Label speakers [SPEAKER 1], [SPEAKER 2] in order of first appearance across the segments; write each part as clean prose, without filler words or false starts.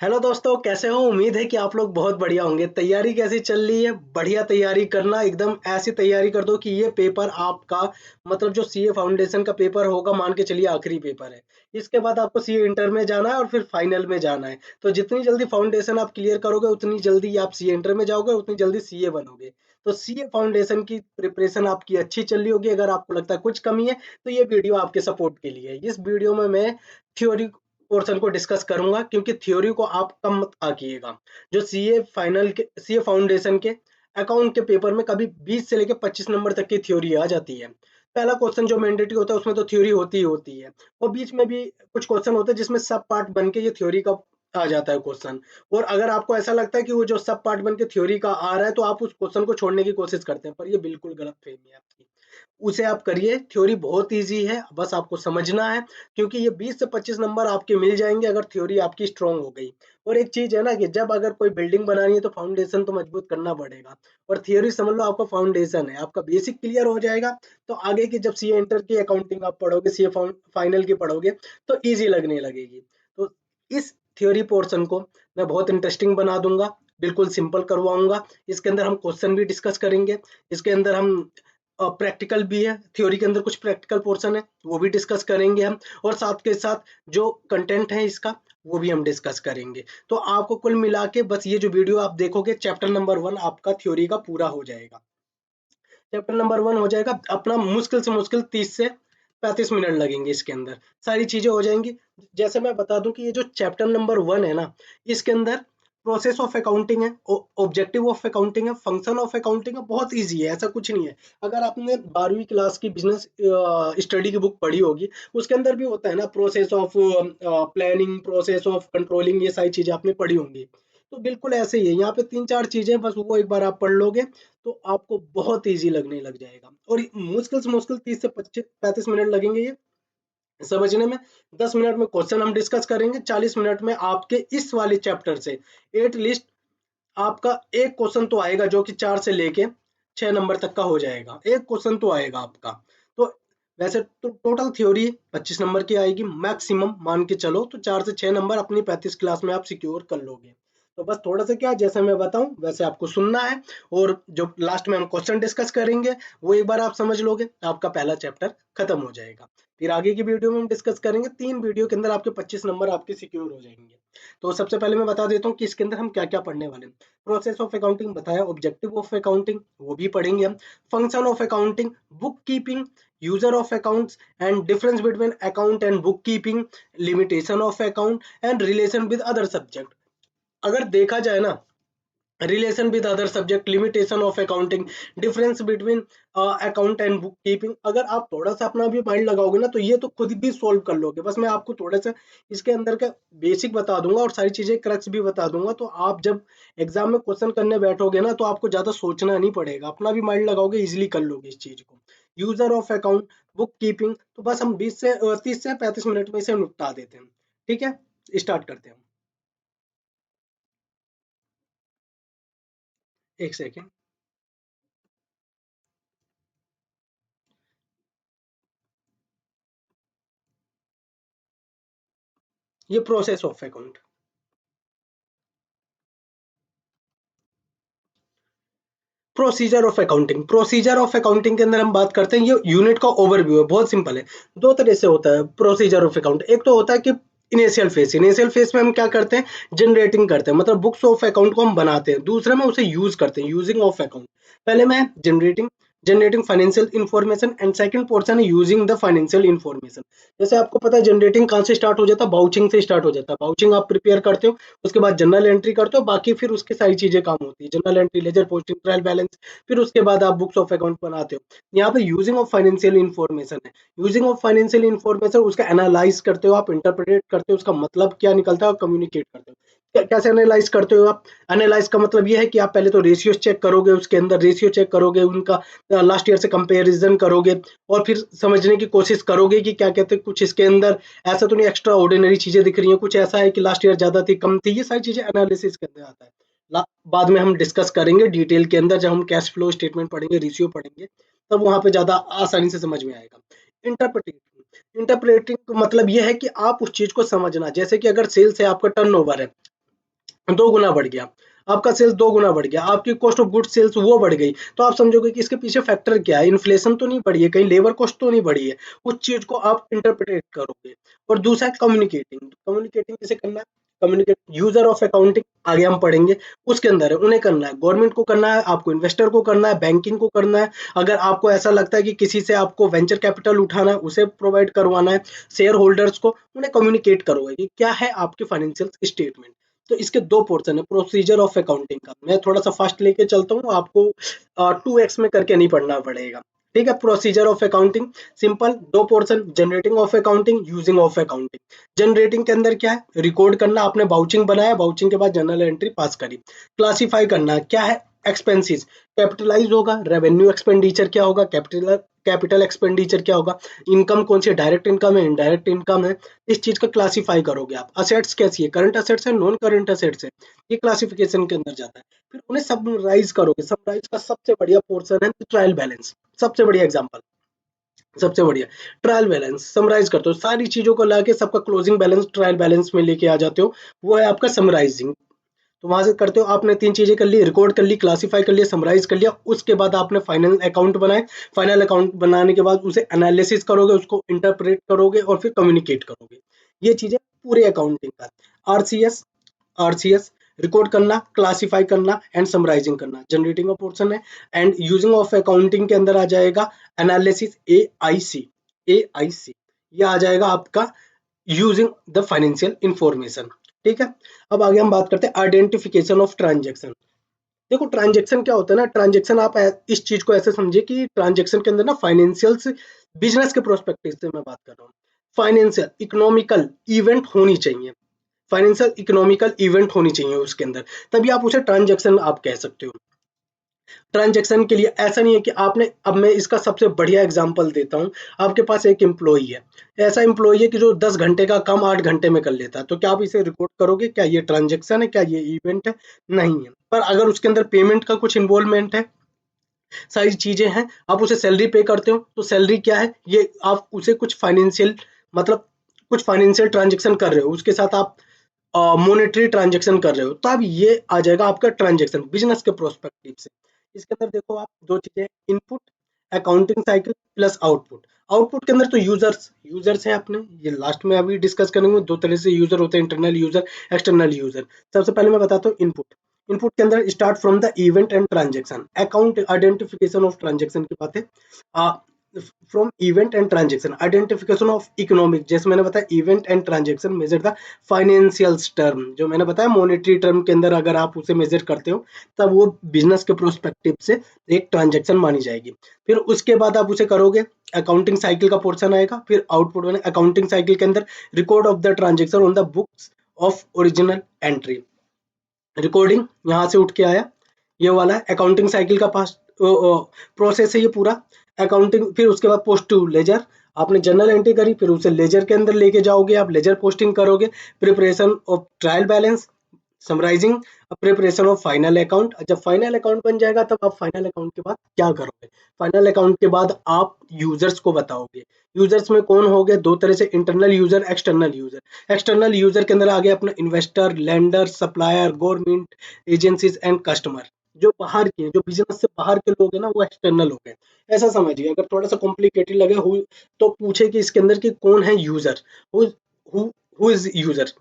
[SPEAKER 1] Hello दोस्तों, कैसे हो? उम्मीद है कि आप लोग बहुत बढ़िया होंगे। तैयारी कैसी चल रही है? बढ़िया तैयारी करना, एकदम ऐसी तैयारी कर दो कि ये पेपर आपका मतलब जो सीए फाउंडेशन का पेपर होगा, मान के चलिए आखिरी पेपर है। इसके बाद आपको सीए इंटर में जाना है और फिर फाइनल में जाना है। तो जितनी जल्दी फाउंडेशन आप क्लियर करोगे, उतनी जल्दी आप सीए इंटर में जाओगे, उतनी जल्दी सीए बनोगे। तो सीए फाउंडेशन की प्रिपरेशन आपकी अच्छी चल रही होगी। अगर आपको लगता है कुछ कमी है, तो ये वीडियो आपके सपोर्ट के लिए है। इस वीडियो में मैं थ्योरी पोर्शन को डिस्कस करूंगा, क्योंकि थ्योरी को आप कम मत आकिएगा। जो सीए फाइनल के सीए फाउंडेशन के अकाउंट के पेपर में कभी 20 से लेकर 25 नंबर तक की थ्योरी आ जाती है। पहला क्वेश्चन जो मैंडेटरी होता है, उसमें तो थ्योरी होती ही होती है। और बीच में भी कुछ क्वेश्चन होते हैं जिसमें सब पार्ट बन के ये थ्योरी का आ जाता है क्वेश्चन। और अगर आपको ऐसा लगता है कि वो जो सब पार्ट बन के थ्योरी का आ रहा है, तो आप उस क्वेश्चन को छोड़ने की कोशिश करते हैं, पर ये बिल्कुल गलत फहमी है आपकी। उसे आप करिए। थ्योरी बहुत ईजी है, बस आपको समझना है। क्योंकि ये 20 से 25 नंबर आपके मिल जाएंगे अगर थ्योरी आपकी स्ट्रांग हो गई। और एक चीज है ना कि जब अगर कोई बिल्डिंग बनानी है, तो फाउंडेशन तो मजबूत करना पड़ेगा। और थियोरी समझ लो आपका फाउंडेशन है, आपका बेसिक क्लियर हो जाएगा। तो आगे की जब सीए इंटर की अकाउंटिंग आप पढ़ोगे, सीए फाइनल की पढ़ोगे, तो ईजी लगने लगेगी। तो इस थ्योरी पोर्शन को मैं बहुत इंटरेस्टिंग बना दूंगा, बिल्कुल सिंपल करवाऊंगा। इसके अंदर हम क्वेश्चन भी डिस्कस करेंगे। इसके अंदर हम प्रैक्टिकल भी है, थ्योरी के अंदर कुछ प्रैक्टिकल पोर्शन है, वो भी डिस्कस करेंगे हम। और साथ के साथ जो कंटेंट है इसका, वो भी हम डिस्कस करेंगे। तो आपको कुल मिला के बस ये जो वीडियो आप देखोगे, चैप्टर नंबर 1 आपका थ्योरी का पूरा हो जाएगा। चैप्टर नंबर 1 हो जाएगा अपना। मुश्किल से मुश्किल 30 से 35 मिनट लगेंगे, इसके अंदर सारी चीजें हो जाएंगी। जैसे मैं बता दूं कि ये जो चैप्टर नंबर 1 है ना, इसके अंदर प्रोसेस ऑफ अकाउंटिंग है, ऑब्जेक्टिव ऑफ अकाउंटिंग है, फंक्शन ऑफ अकाउंटिंग है। बहुत इजी है, ऐसा कुछ नहीं है। अगर आपने 12वीं क्लास की बिजनेस स्टडी की बुक पढ़ी होगी, उसके अंदर भी होता है ना, process of planning, process of controlling, ये सारी चीजें आपने पढ़ी होंगी। तो बिल्कुल ऐसे ही है, यहाँ पे 3-4 चीजें बस, वो एक बार आप पढ़ लोगे, तो आपको बहुत ईजी लगने लग जाएगा। और मुश्किल से मुश्किल 30 से 35 मिनट लगेंगे ये समझने में। 10 मिनट में क्वेश्चन हम डिस्कस करेंगे, 40 मिनट में आपके इस वाले चैप्टर से एट लीस्ट आपका एक क्वेश्चन तो आएगा, जो कि 4 से लेके 6 नंबर तक का हो जाएगा। एक क्वेश्चन तो आएगा आपका। तो वैसे तो टोटल थ्योरी 25 नंबर की आएगी मैक्सिमम, मान के चलो। तो 4 से 6 नंबर अपनी 35 क्लास में आप सिक्योर कर लोगे। तो बस थोड़ा सा क्या, जैसे मैं बताऊं वैसे आपको सुनना है। और जो लास्ट में हम क्वेश्चन डिस्कस करेंगे, वो एक बार आप समझ लोगे, आपका पहला चैप्टर खत्म हो जाएगा। फिर आगे की वीडियो में हम डिस्कस करेंगे। 3 वीडियो के अंदर आपके 25 नंबर आपके सिक्योर हो जाएंगे। तो सबसे पहले मैं बता देता हूँ कि इसके अंदर हम क्या क्या पढ़ने वाले हैं। प्रोसेस ऑफ अकाउंटिंग बताया, ऑब्जेक्टिव ऑफ अकाउंटिंग वो भी पढ़ेंगे हम, function of accounting, book keeping, user of accounts and difference between account and book keeping, limitation of account and relation with other subject. अगर देखा जाए ना, relation with other subject, limitation of accounting, difference between account and book keeping, अगर आप थोड़ा सा अपना भी माइंड लगाओगे ना, तो ये तो खुद भी सोल्व कर लोगे। बस मैं आपको थोड़ा सा इसके अंदर का बेसिक बता दूंगा, और सारी चीजें क्रक्स भी बता दूंगा। तो आप जब एग्जाम में क्वेश्चन करने बैठोगे ना, तो आपको ज्यादा सोचना नहीं पड़ेगा, अपना भी माइंड लगाओगे, इजिली कर लोगे इस चीज को। User of account, book keeping, तो बस हम 30 से 35 मिनट में इसे निपटा देते हैं। ठीक है, स्टार्ट करते हैं। एक सेकेंड। ये process of account, procedure of accounting. Procedure of accounting के अंदर हम बात करते हैं, ये यूनिट का ओवरव्यू है, बहुत सिंपल है। दो तरह से होता है प्रोसीजर ऑफ अकाउंट। एक तो होता है कि इनिशियल फेज, इनिशियल फेज में हम क्या करते हैं, जनरेटिंग करते हैं, मतलब बुक्स ऑफ अकाउंट को हम बनाते हैं। दूसरे में उसे यूज करते हैं, यूजिंग ऑफ अकाउंट। पहले में generating, generating financial information, and second portion है यूजिंग द फाइनेंशियल इंफॉर्मेशन। जैसे आपको पता है जनरेटिंग कहाँ से स्टार्ट हो जाता है, बाउचिंग से स्टार्ट हो जाता है। बाउचिंग आप प्रिपेयर करते हो, उसके बाद जर्नल एंट्री करते हो, बाकी फिर उसकी सारी चीजें काम होती है, journal entry, ledger posting, trial balance. फिर उसके बाद आप बुक्स ऑफ अकाउंट बनाते हो। यहाँ पे यूजिंग ऑफ फाइनेंशियल इंफॉर्मेशन है। यूजिंग ऑफ फाइनेंशियल इंफॉर्मेशन, उसका एनालाइज करते हो आप, इंटरप्रेट करते हो, उसका मतलब क्या निकलता है, और कम्युनिकेट करते हो। कैसे एनालाइज करते हो आप? एनालाइज का मतलब ये है कि आप पहले तो रेशियोज चेक करोगे, उसके अंदर रेशियो चेक करोगे, उनका लास्ट ईयर से कंपेरिजन करोगे। और फिर समझने की कोशिश करोगे कि क्या कहते हैं, कुछ इसके अंदर ऐसा तो नहीं एक्स्ट्रा ऑर्डिनरी चीजें दिख रही हैं, कुछ ऐसा है कि लास्ट ईयर ज्यादा थी, कम थी, ये सारी चीजें एनालिसिस के अंदर आता है। बाद में हम डिस्कस करेंगे डिटेल के अंदर, जब हम कैश फ्लो स्टेटमेंट पढ़ेंगे, रेशियो पढ़ेंगे, तब वहां पे ज्यादा आसानी से समझ में आएगा। इंटरप्रेटिंग, इंटरप्रेटिंग का मतलब यह है कि आप उस चीज को समझना। जैसे कि अगर सेल्स है, आपका टर्नओवर है, दो गुना बढ़ गया, आपका सेल्स दो गुना बढ़ गया, आपकी कॉस्ट ऑफ गुड सेल्स वो बढ़ गई, तो आप समझोगे कि इसके पीछे फैक्टर क्या है, इन्फ्लेशन तो नहीं बढ़ी है, कहीं लेबर कॉस्ट तो नहीं बढ़ी है, उस चीज को आप इंटरप्रेट करोगे। और दूसरा है कम्युनिकेटिंग, कम्युनिकेटिंग कैसे करना है, कम्युनिकेट यूजर ऑफ अकाउंटिंग आगे हम पढ़ेंगे, उसके अंदर है उन्हें करना है, गवर्नमेंट को करना है, आपको इन्वेस्टर को करना है, बैंकिंग को करना है, अगर आपको ऐसा लगता है कि किसी से आपको वेंचर कैपिटल उठाना है उसे प्रोवाइड करवाना है, शेयर होल्डर्स को उन्हें कम्युनिकेट करोगे कि क्या है आपकी फाइनेंशियल स्टेटमेंट। तो इसके दो पोर्शन है प्रोसीजर ऑफ अकाउंटिंग का, मैं थोड़ा सा फास्ट लेके चलता हूँ, आपको 2x में करके नहीं पढ़ना पड़ेगा। ठीक है, प्रोसीजर ऑफ अकाउंटिंग सिंपल, दो portion, generating of accounting, using of accounting. Generating के अंदर क्या है, रिकॉर्ड करना, आपने बाउचिंग बनाया, बाउचिंग के बाद जर्नल एंट्री पास करी। क्लासिफाई करना क्या है, एक्सपेंसेस, कैपिटलाइज होगा, रेवेन्यू एक्सपेंडिचर क्या होगा, कैपिटल कैपिटल एक्सपेंडिचर क्या होगा, इनकम कौन सी डायरेक्ट इनकम है, इनडायरेक्ट इनकम है, इस चीज का क्लासिफाई करोगे आप। असेट्स कैसी है, करंट असेट्स है, नॉन करंट असेट्स है, ये क्लासिफिकेशन के अंदर जाता है। फिर उन्हें समराइज करोगे, समराइज का सबसे बढ़िया पोर्शन है ट्रायल बैलेंस, सबसे बढ़िया एग्जांपल, सबसे बढ़िया ट्रायल बैलेंस समराइज करते हो, सारी चीजों को लाके सबका क्लोजिंग बैलेंस ट्रायल बैलेंस में लेके आ जाते हो, वो है आपका समराइजिंग। तो वहां से करते हो, आपने तीन चीजें कर ली, रिकॉर्ड कर ली, क्लासिफाई कर लिया, समराइज कर लिया, उसके बाद आपने फाइनल अकाउंट बनाए, फाइनल अकाउंट बनाने के बाद उसे एनालिसिस करोगे, उसको इंटरप्रेट करोगे और फिर कम्युनिकेट करोगे। ये चीजें पूरे अकाउंटिंग का। आरसीएस, आरसीएस रिकॉर्ड करना, क्लासिफाई करना एंड समराइजिंग करना, जनरेटिंग का पोर्शन है। एंड यूजिंग ऑफ अकाउंटिंग के अंदर आ जाएगा एनालिसिस, एआईसी, एआईसी ये आ जाएगा आपका यूजिंग द फाइनेंशियल इंफॉर्मेशन। ठीक है, अब आगे हम बात करते हैं आइडेंटिफिकेशन ऑफ ट्रांजेक्शन। देखो ट्रांजेक्शन क्या होता है ना, ट्रांजेक्शन आप इस चीज को ऐसे समझिए कि ट्रांजेक्शन के अंदर ना फाइनेंशियल बिजनेस के प्रोस्पेक्टिव से मैं बात कर रहा हूँ, फाइनेंशियल इकोनॉमिकल इवेंट होनी चाहिए, फाइनेंशियल इकोनॉमिकल इवेंट होनी चाहिए उसके अंदर, तभी आप उसे ट्रांजेक्शन आप कह सकते हो। ट्रांजेक्शन के लिए ऐसा नहीं है कि आपने, अब मैं इसका सबसे बढ़िया एग्जांपल देता हूँ, आपके पास एक एम्प्लॉई है, ऐसा एम्प्लॉई है कि जो 10 घंटे का काम 8 घंटे में कर लेता है, तो क्या आप इसे रिकॉर्ड करोगे, क्या ये ट्रांजेक्शन है, क्या ये इवेंट है, नहीं है। पर अगर उसके अंदर पेमेंट का कुछ इन्वॉल्वमेंट है, सारी चीजें हैं, आप उसे सैलरी पे करते हो, तो सैलरी क्या है, ये आप उसे कुछ फाइनेंशियल, मतलब कुछ फाइनेंशियल ट्रांजेक्शन कर रहे हो, उसके साथ आप मॉनेटरी ट्रांजेक्शन कर रहे हो, तो अब ये आ जाएगा आपका ट्रांजेक्शन बिजनेस के प्रोस्पेक्टिव से। इसके अंदर देखो आप दो चीजें, input accounting cycle plus output. Output के अंदर तो यूजर्स, यूजर्स हैं अपने, ये लास्ट में अभी डिस्कस करेंगे, दो तरह से यूजर होते हैं, इंटरनल यूजर, एक्सटर्नल यूजर। सबसे पहले मैं बताता हूँ इनपुट। इनपुट के अंदर start from the event and transaction, account identification of transaction की बात है, from event and transaction, identification of economic, जैसे मैंने बताया event and transaction measure the financials term, जो मैंने बताया मॉनेटरी टर्म के अंदर अगर आप उसे मेजर करते हो, तब वो बिजनेस के प्रोस्पेक्टिव से एक ट्रांजेक्शन मानी जाएगी। फिर उसके बाद आप उसे करोगे, अकाउंटिंग साइकिल का पोर्शन आएगा, फिर आउटपुट में अकाउंटिंग साइकिल के अंदर record of the transaction on the books of original entry, recording यहाँ से उठ के आया, ये वाला अकाउंटिंग साइकिल का पास प्रोसेस है ये पूरा। अकाउंटिंग, फिर उसके बाद पोस्ट टू लेजर, आपने जर्नल एंट्री करी, फिर उसे लेजर के अंदर लेके जाओगे, आप लेजर पोस्टिंग करोगे, preparation of trial balance, summarising, preparation of final account. जब फाइनल अकाउंट बन जाएगा तब आप फाइनल अकाउंट के बाद क्या करोगे, फाइनल अकाउंट के बाद आप यूजर्स को बताओगे। यूजर्स में कौन हो गए, दो तरह से, internal user, external user. External user के अंदर आ गया अपना investor, lender, supplier, government agencies and customer, जो बाहर के, जो बिजनेस से बाहर के लोग हैं ना, वो एक्सटर्नल हो गए। ऐसा समझिए, अगर थोड़ा सा कॉम्प्लिकेटेड लगे तो पूछे कि इसके अंदर कि कौन है यूजर, हु इज यूजर,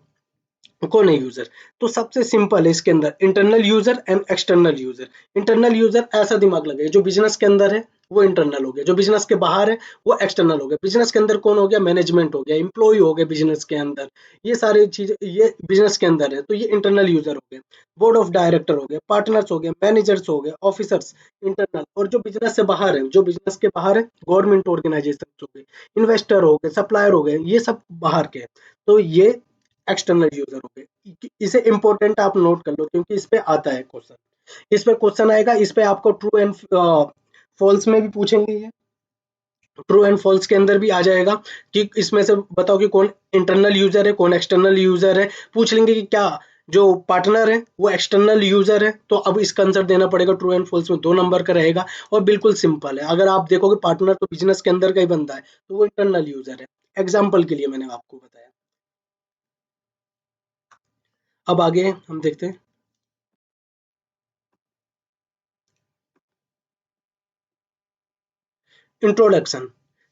[SPEAKER 1] कौन है यूजर। तो सबसे सिंपल है इसके अंदर internal user and external user. Internal user ऐसा दिमाग लगे, जो बिजनेस के अंदर है वो इंटरनल हो गया, जो बिजनेस के बाहर है वो एक्सटर्नल हो गया। बिजनेस के अंदर कौन हो गया, मैनेजमेंट हो गया, एम्प्लॉय हो गए बिजनेस के अंदर, ये सारी चीजें ये बिजनेस के अंदर है, तो ये इंटरनल यूजर हो गए। बोर्ड ऑफ डायरेक्टर हो गए, पार्टनर्स हो गए, मैनेजर्स हो गए, ऑफिसर्स इंटरनल। और जो बिजनेस से बाहर है, जो बिजनेस के बाहर है, गवर्नमेंट ऑर्गेनाइजेशन हो गए, इन्वेस्टर हो गए, सप्लायर हो गए, ये सब बाहर के हैं। तो ये एक्सटर्नल यूजर हो गए। इसे इंपॉर्टेंट आप नोट कर लो, क्योंकि इस पे आता है क्वेश्चन, इस पे क्वेश्चन आएगा, इस पे आपको ट्रू एंड फॉल्स में भी पूछेंगे ये, ट्रू एंड फॉल्स के अंदर भी आ जाएगा कि इसमें से बताओ कि कौन इंटरनल यूजर है, कौन एक्सटर्नल यूजर है। पूछ लेंगे कि क्या जो पार्टनर है वो एक्सटर्नल यूजर है, तो अब इसका आंसर देना पड़ेगा, ट्रू एंड फॉल्स में 2 नंबर का रहेगा। और बिल्कुल सिंपल है, अगर आप देखोगे पार्टनर तो बिजनेस के अंदर का ही बंदा है, तो वो इंटरनल यूजर है। एग्जाम्पल के लिए मैंने आपको बताया। अब आगे हम देखते हैं इंट्रोडक्शन।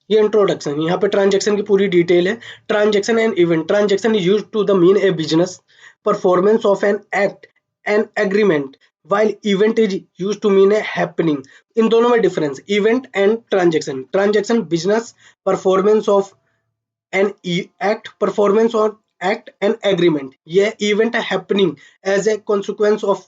[SPEAKER 1] ये इंट्रोडक्शन, यहाँ पे ट्रांजैक्शन की पूरी डिटेल है। Transaction and event, transaction is used to the mean a business performance of an act an agreement, while event is used to mean a happening। इन दोनों में difference, event and transaction. Transaction business performance of an act, performance on act and agreement. ये event है happening as a consequence of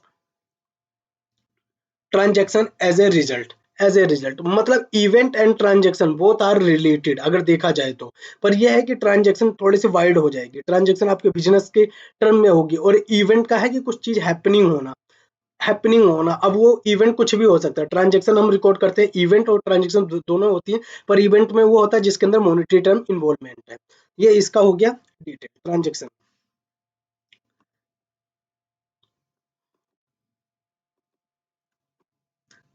[SPEAKER 1] transaction as a result. मतलब event and transaction both are related अगर देखा जाए तो। पर यह है कि ट्रांजैक्शन थोड़ी सी वाइड हो जाएगी, ट्रांजैक्शन आपके बिजनेस के टर्म में होगी, और इवेंट का है कि कुछ चीज हैपनिंग होना। अब वो इवेंट कुछ भी हो सकता है। ट्रांजैक्शन हम रिकॉर्ड करते हैं, इवेंट और ट्रांजैक्शन दोनों होती है, पर इवेंट में वो होता है जिसके अंदर मॉनेटरी टर्म इन्वॉल्वमेंट है। ये इसका हो गया डिटेल ट्रांजैक्शन।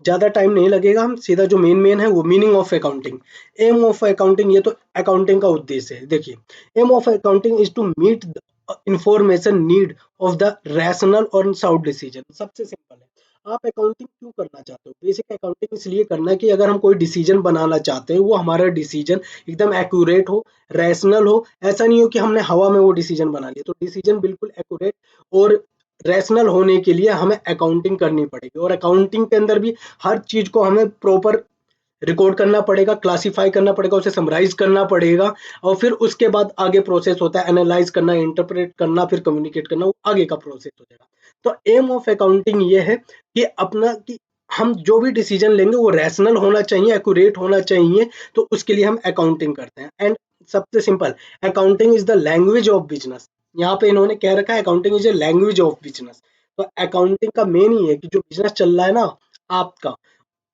[SPEAKER 1] ज़्यादा टाइम नहीं लगेगा, हम सीधा जो मेन है वो meaning of accounting. Aim of accounting, ये तो अकाउंटिंग का उद्देश्य है। देखिए, aim of accounting is to meet information need of the rational और साउंड डिसीजन। सबसे सिंपल है, आप अकाउंटिंग क्यों करना चाहते हो? बेसिक अकाउंटिंग इसलिए करना है कि अगर हम कोई डिसीजन बनाना चाहते हैं, वो हमारा डिसीजन एकदम एक्यूरेट हो, रैशनल हो। ऐसा नहीं हो कि हमने हवा में वो डिसीजन बना लिया। तो डिसीजन बिल्कुल एक्यूरेट और रैशनल होने के लिए हमें अकाउंटिंग करनी पड़ेगी, और अकाउंटिंग के अंदर भी हर चीज को हमें प्रॉपर रिकॉर्ड करना पड़ेगा, क्लासिफाई करना पड़ेगा, उसे समराइज करना पड़ेगा, और फिर उसके बाद आगे प्रोसेस होता है एनालाइज करना, इंटरप्रेट करना, फिर कम्युनिकेट करना, वो आगे का प्रोसेस हो जाएगा। तो एम ऑफ अकाउंटिंग ये है कि अपना कि हम जो भी डिसीजन लेंगे वो रैशनल होना चाहिए, एक्यूरेट होना चाहिए। तो उसके लिए हम अकाउंटिंग करते हैं। एंड सबसे simple, accounting is the language of business. यहाँ पे इन्होंने कह रखा है accounting is a language of business. तो अकाउंटिंग का मेन ही है कि जो बिजनेस चल रहा है ना आपका,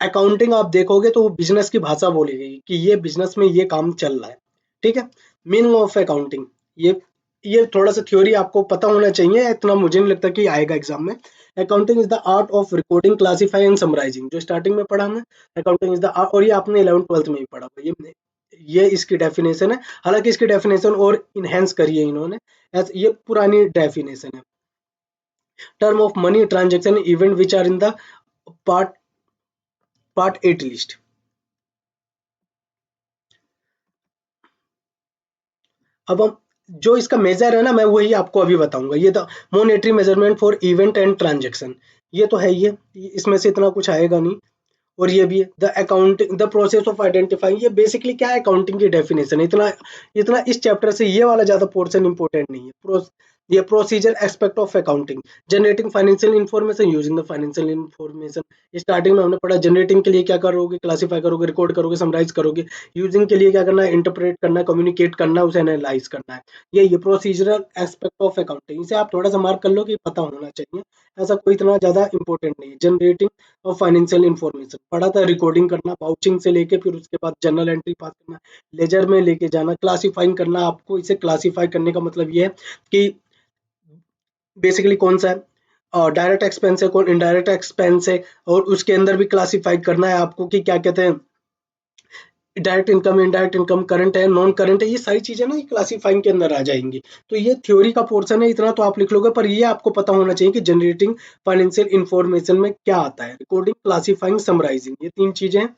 [SPEAKER 1] अकाउंटिंग आप देखोगे तो वो बिजनेस की भाषा बोलेगी कि ये बिजनेस में ये काम चल रहा है। ठीक है, मीनिंग ऑफ अकाउंटिंग, ये ये थोड़ा सा थ्योरी आपको पता होना चाहिए, इतना मुझे नहीं लगता कि आएगा एग्जाम में। Accounting is the art of recording, classify and summarising, जो स्टार्टिंग में पढ़ा हमने। अकाउंटिंग इज द आर्ट, और ये आपने 11th 12th में ही पढ़ा होगा। ये इसकी डेफिनेशन है। हालांकि इसकी डेफिनेशन और इनहेंस करी है इन्होंने, ये पुरानी डेफिनेशन है। Term of money transaction event which are in the part part 8 list. अब हम जो इसका मेजर है ना, मैं वही आपको अभी बताऊंगा। ये the monetary measurement for event and transaction, ये तो है ही है, इसमें से इतना कुछ आएगा नहीं। और ये भी है the accounting the process of identifying, ये बेसिकली क्या है, अकाउंटिंग की डेफिनेशन है। इतना इतना इस चैप्टर से ये वाला ज्यादा पोर्शन इंपॉर्टेंट नहीं है। ये procedure aspect of accounting, generating financial information, using the financial information. Starting में हमने पढ़ा जनरेटिंग के लिए क्या करोगे, क्लासिफाई करोगे, रिकॉर्ड करोगे, समराइज करोगे। यूजिंग के लिए क्या करना है, इंटरप्रेट करना है, कम्युनिकेट करना है, उसे एनालाइज करना है। ये प्रोसीजरल एस्पेक्ट ऑफ अकाउंटिंग, इसे आप थोड़ा सा मार्क कर लो कि पता होना चाहिए। ऐसा कोई इतना ज्यादा इंपॉर्टेंट नहीं है। जनरेटिंग और फाइनेंशियल इन्फॉर्मेशन पढ़ा था, रिकॉर्डिंग करना, बाउचिंग से लेके फिर उसके बाद जर्नल एंट्री पास करना, लेजर में लेके जाना, क्लासिफाइंग करना। आपको इसे क्लासिफाई करने का मतलब ये है कि बेसिकली कौन सा है डायरेक्ट एक्सपेंस है, कौन इनडायरेक्ट एक्सपेंस है, और उसके अंदर भी क्लासिफाई करना है आपको कि क्या कहते हैं, direct income, indirect income, current है, नॉन करंट है। ये सारी चीजें ना क्लासिफाइंग के अंदर आ जाएंगी। तो ये थ्योरी का पोर्शन है, इतना तो आप लिख लोगे। पर ये आपको पता होना चाहिए कि जनरेटिंग फाइनेंशियल इंफॉर्मेशन में क्या आता है, रिकॉर्डिंग, क्लासिफाइंग, समराइजिंग, ये तीन चीजें हैं।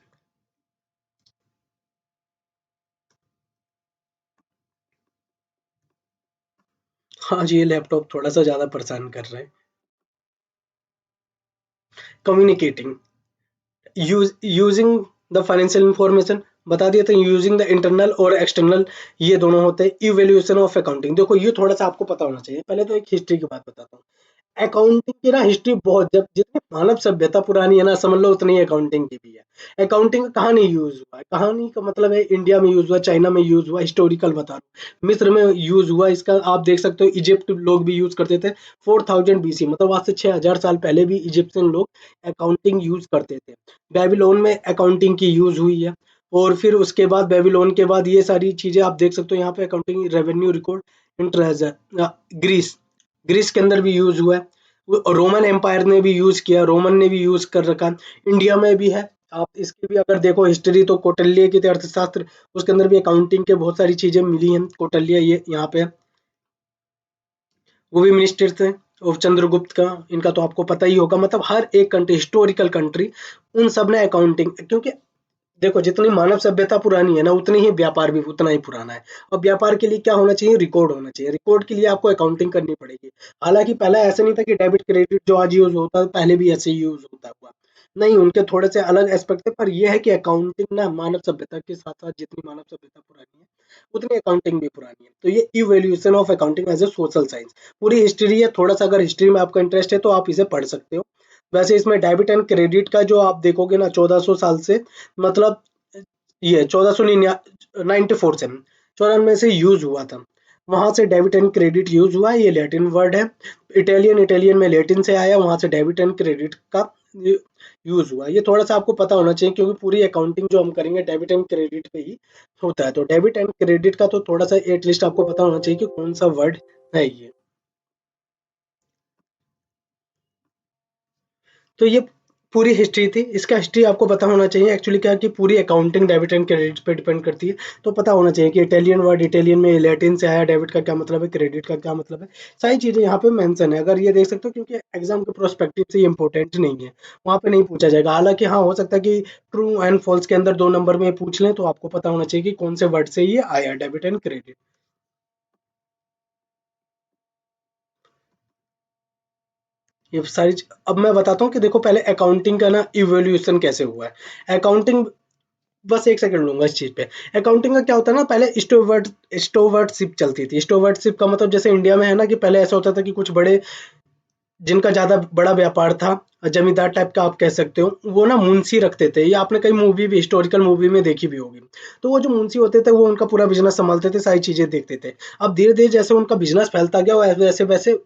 [SPEAKER 1] हाँ जी, ये लैपटॉप थोड़ा सा ज्यादा परेशान कर रहा है। Communicating, using the financial information बता दिया था, यूजिंग द इंटरनल और एक्सटर्नल, ये दोनों होते हैं। इवेल्यूएशन ऑफ अकाउंटिंग, देखो ये थोड़ा सा आपको पता होना चाहिए। पहले तो एक हिस्ट्री की बात बताता हूँ। अकाउंटिंग की ना हिस्ट्री बहुत, जब जितनी मानव सभ्यता पुरानी है ना, समझ लो उतनी अकाउंटिंग की भी है। अकाउंटिंग कहाँ नहीं यूज हुआ है, कहानी का मतलब है इंडिया में यूज हुआ, चाइना में यूज हुआ, हिस्टोरिकल बता रहा हूँ, मिस्र में यूज हुआ इसका। आप देख सकते हो इजिप्ट लोग भी यूज करते थे 4000 BC, मतलब आज से 6000 साल पहले भी इजिप्शियन लोग अकाउंटिंग यूज करते थे। बेबीलोन में अकाउंटिंग की यूज हुई है। और फिर उसके बाद बेबीलोन के बाद ये सारी चीजें आप देख सकते हो यहाँ पे, अकाउंटिंग, रेवेन्यू रिकॉर्ड, इंट्रेजर। ग्रीस, ग्रीस के अंदर भी यूज हुआ है। रोमन एम्पायर ने भी यूज किया, रोमन ने भी यूज कर रखा है, इंडिया में भी है। आप इसकी भी अगर देखो हिस्ट्री तो कौटिल्य की अर्थशास्त्र, उसके अंदर भी अकाउंटिंग के बहुत सारी चीजें मिली हैं। कौटिल्य ये यहाँ पे वो भी मिनिस्टर थे। और चंद्रगुप्त का, इनका तो आपको पता ही होगा। मतलब हर एक कंट्री, हिस्टोरिकल कंट्री, उन सब ने अकाउंटिंग, क्योंकि देखो जितनी मानव सभ्यता पुरानी है ना, उतनी ही व्यापार भी उतना ही पुराना है। और व्यापार के लिए क्या होना चाहिए? रिकॉर्ड होना चाहिए। रिकॉर्ड के लिए आपको अकाउंटिंग करनी पड़ेगी। हालांकि पहले ऐसा नहीं था कि डेबिट क्रेडिट जो आज यूज होता है, पहले भी ऐसे ही यूज होता हुआ। नहीं, उनके थोड़े से अलग एस्पेक्ट थे, पर यह है कि अकाउंटिंग ना मानव सभ्यता के साथ साथ जितनी मानव सभ्यता पुरानी है, उतनी अकाउंटिंग भी पुरानी है। तो ये evolution of accounting as a social science, पूरी हिस्ट्री है। थोड़ा सा अगर हिस्ट्री में आपका इंटरेस्ट है तो आप इसे पढ़ सकते हो। वैसे इसमें डेबिट एंड क्रेडिट का जो आप देखोगे ना, 1400 साल से, मतलब ये 1494 से, 94 से यूज हुआ था। वहां से डेबिट एंड क्रेडिट यूज हुआ। ये लैटिन वर्ड है। इटालियन इटालियन में लैटिन से आया, वहां से डेबिट एंड क्रेडिट का यूज हुआ। ये थोड़ा सा आपको पता होना चाहिए, क्योंकि पूरी अकाउंटिंग जो हम करेंगे डेबिट एंड क्रेडिट पे ही होता है। तो डेबिट एंड क्रेडिट का तो थोड़ा सा एटलीस्ट आपको पता होना चाहिए कि कौन सा वर्ड है ये। तो ये पूरी हिस्ट्री थी। इसका हिस्ट्री आपको पता होना चाहिए। एक्चुअली क्या है कि पूरी अकाउंटिंग डेबिट एंड क्रेडिट पे डिपेंड करती है। तो पता होना चाहिए कि इटालियन वर्ड, इटालियन में लैटिन से आया, डेबिट का क्या मतलब है, क्रेडिट का क्या मतलब है। सारी चीज़ें यहाँ पे मेंशन है, अगर ये देख सकते हो, क्योंकि एग्जाम के प्रोस्पेक्टिव से ये इंपॉर्टेंट नहीं है, वहाँ पे नहीं पूछा जाएगा। हालांकि हाँ, हो सकता है कि ट्रू एंड फॉल्स के अंदर 2 नंबर में पूछ लें, तो आपको पता होना चाहिए कि कौन से वर्ड से ये आया, डेबिट एंड क्रेडिट। ये सारी अब मैं बताता हूँ कि देखो पहले अकाउंटिंग का ना इवोल्यूशन कैसे हुआ है। अकाउंटिंग, बस एक सेकंड लूंगा इस चीज पे। अकाउंटिंग का क्या होता है ना, पहले स्टोवर्डशिप चलती थी। स्टोवर्डशिप का मतलब जैसे इंडिया में है ना, कि पहले ऐसा होता था कि कुछ बड़े, जिनका ज्यादा बड़ा व्यापार था, जमींदार टाइप का आप कह सकते हो, वो ना मुंशी रखते थे। ये आपने कई मूवी भी, हिस्टोरिकल मूवी में देखी भी होगी। तो वो जो मुंशी होते थे, वो उनका पूरा बिजनेस संभालते थे, सारी चीजें देखते थे। अब धीरे धीरे जैसे उनका बिजनेस फैलता गया, वैसे वैसे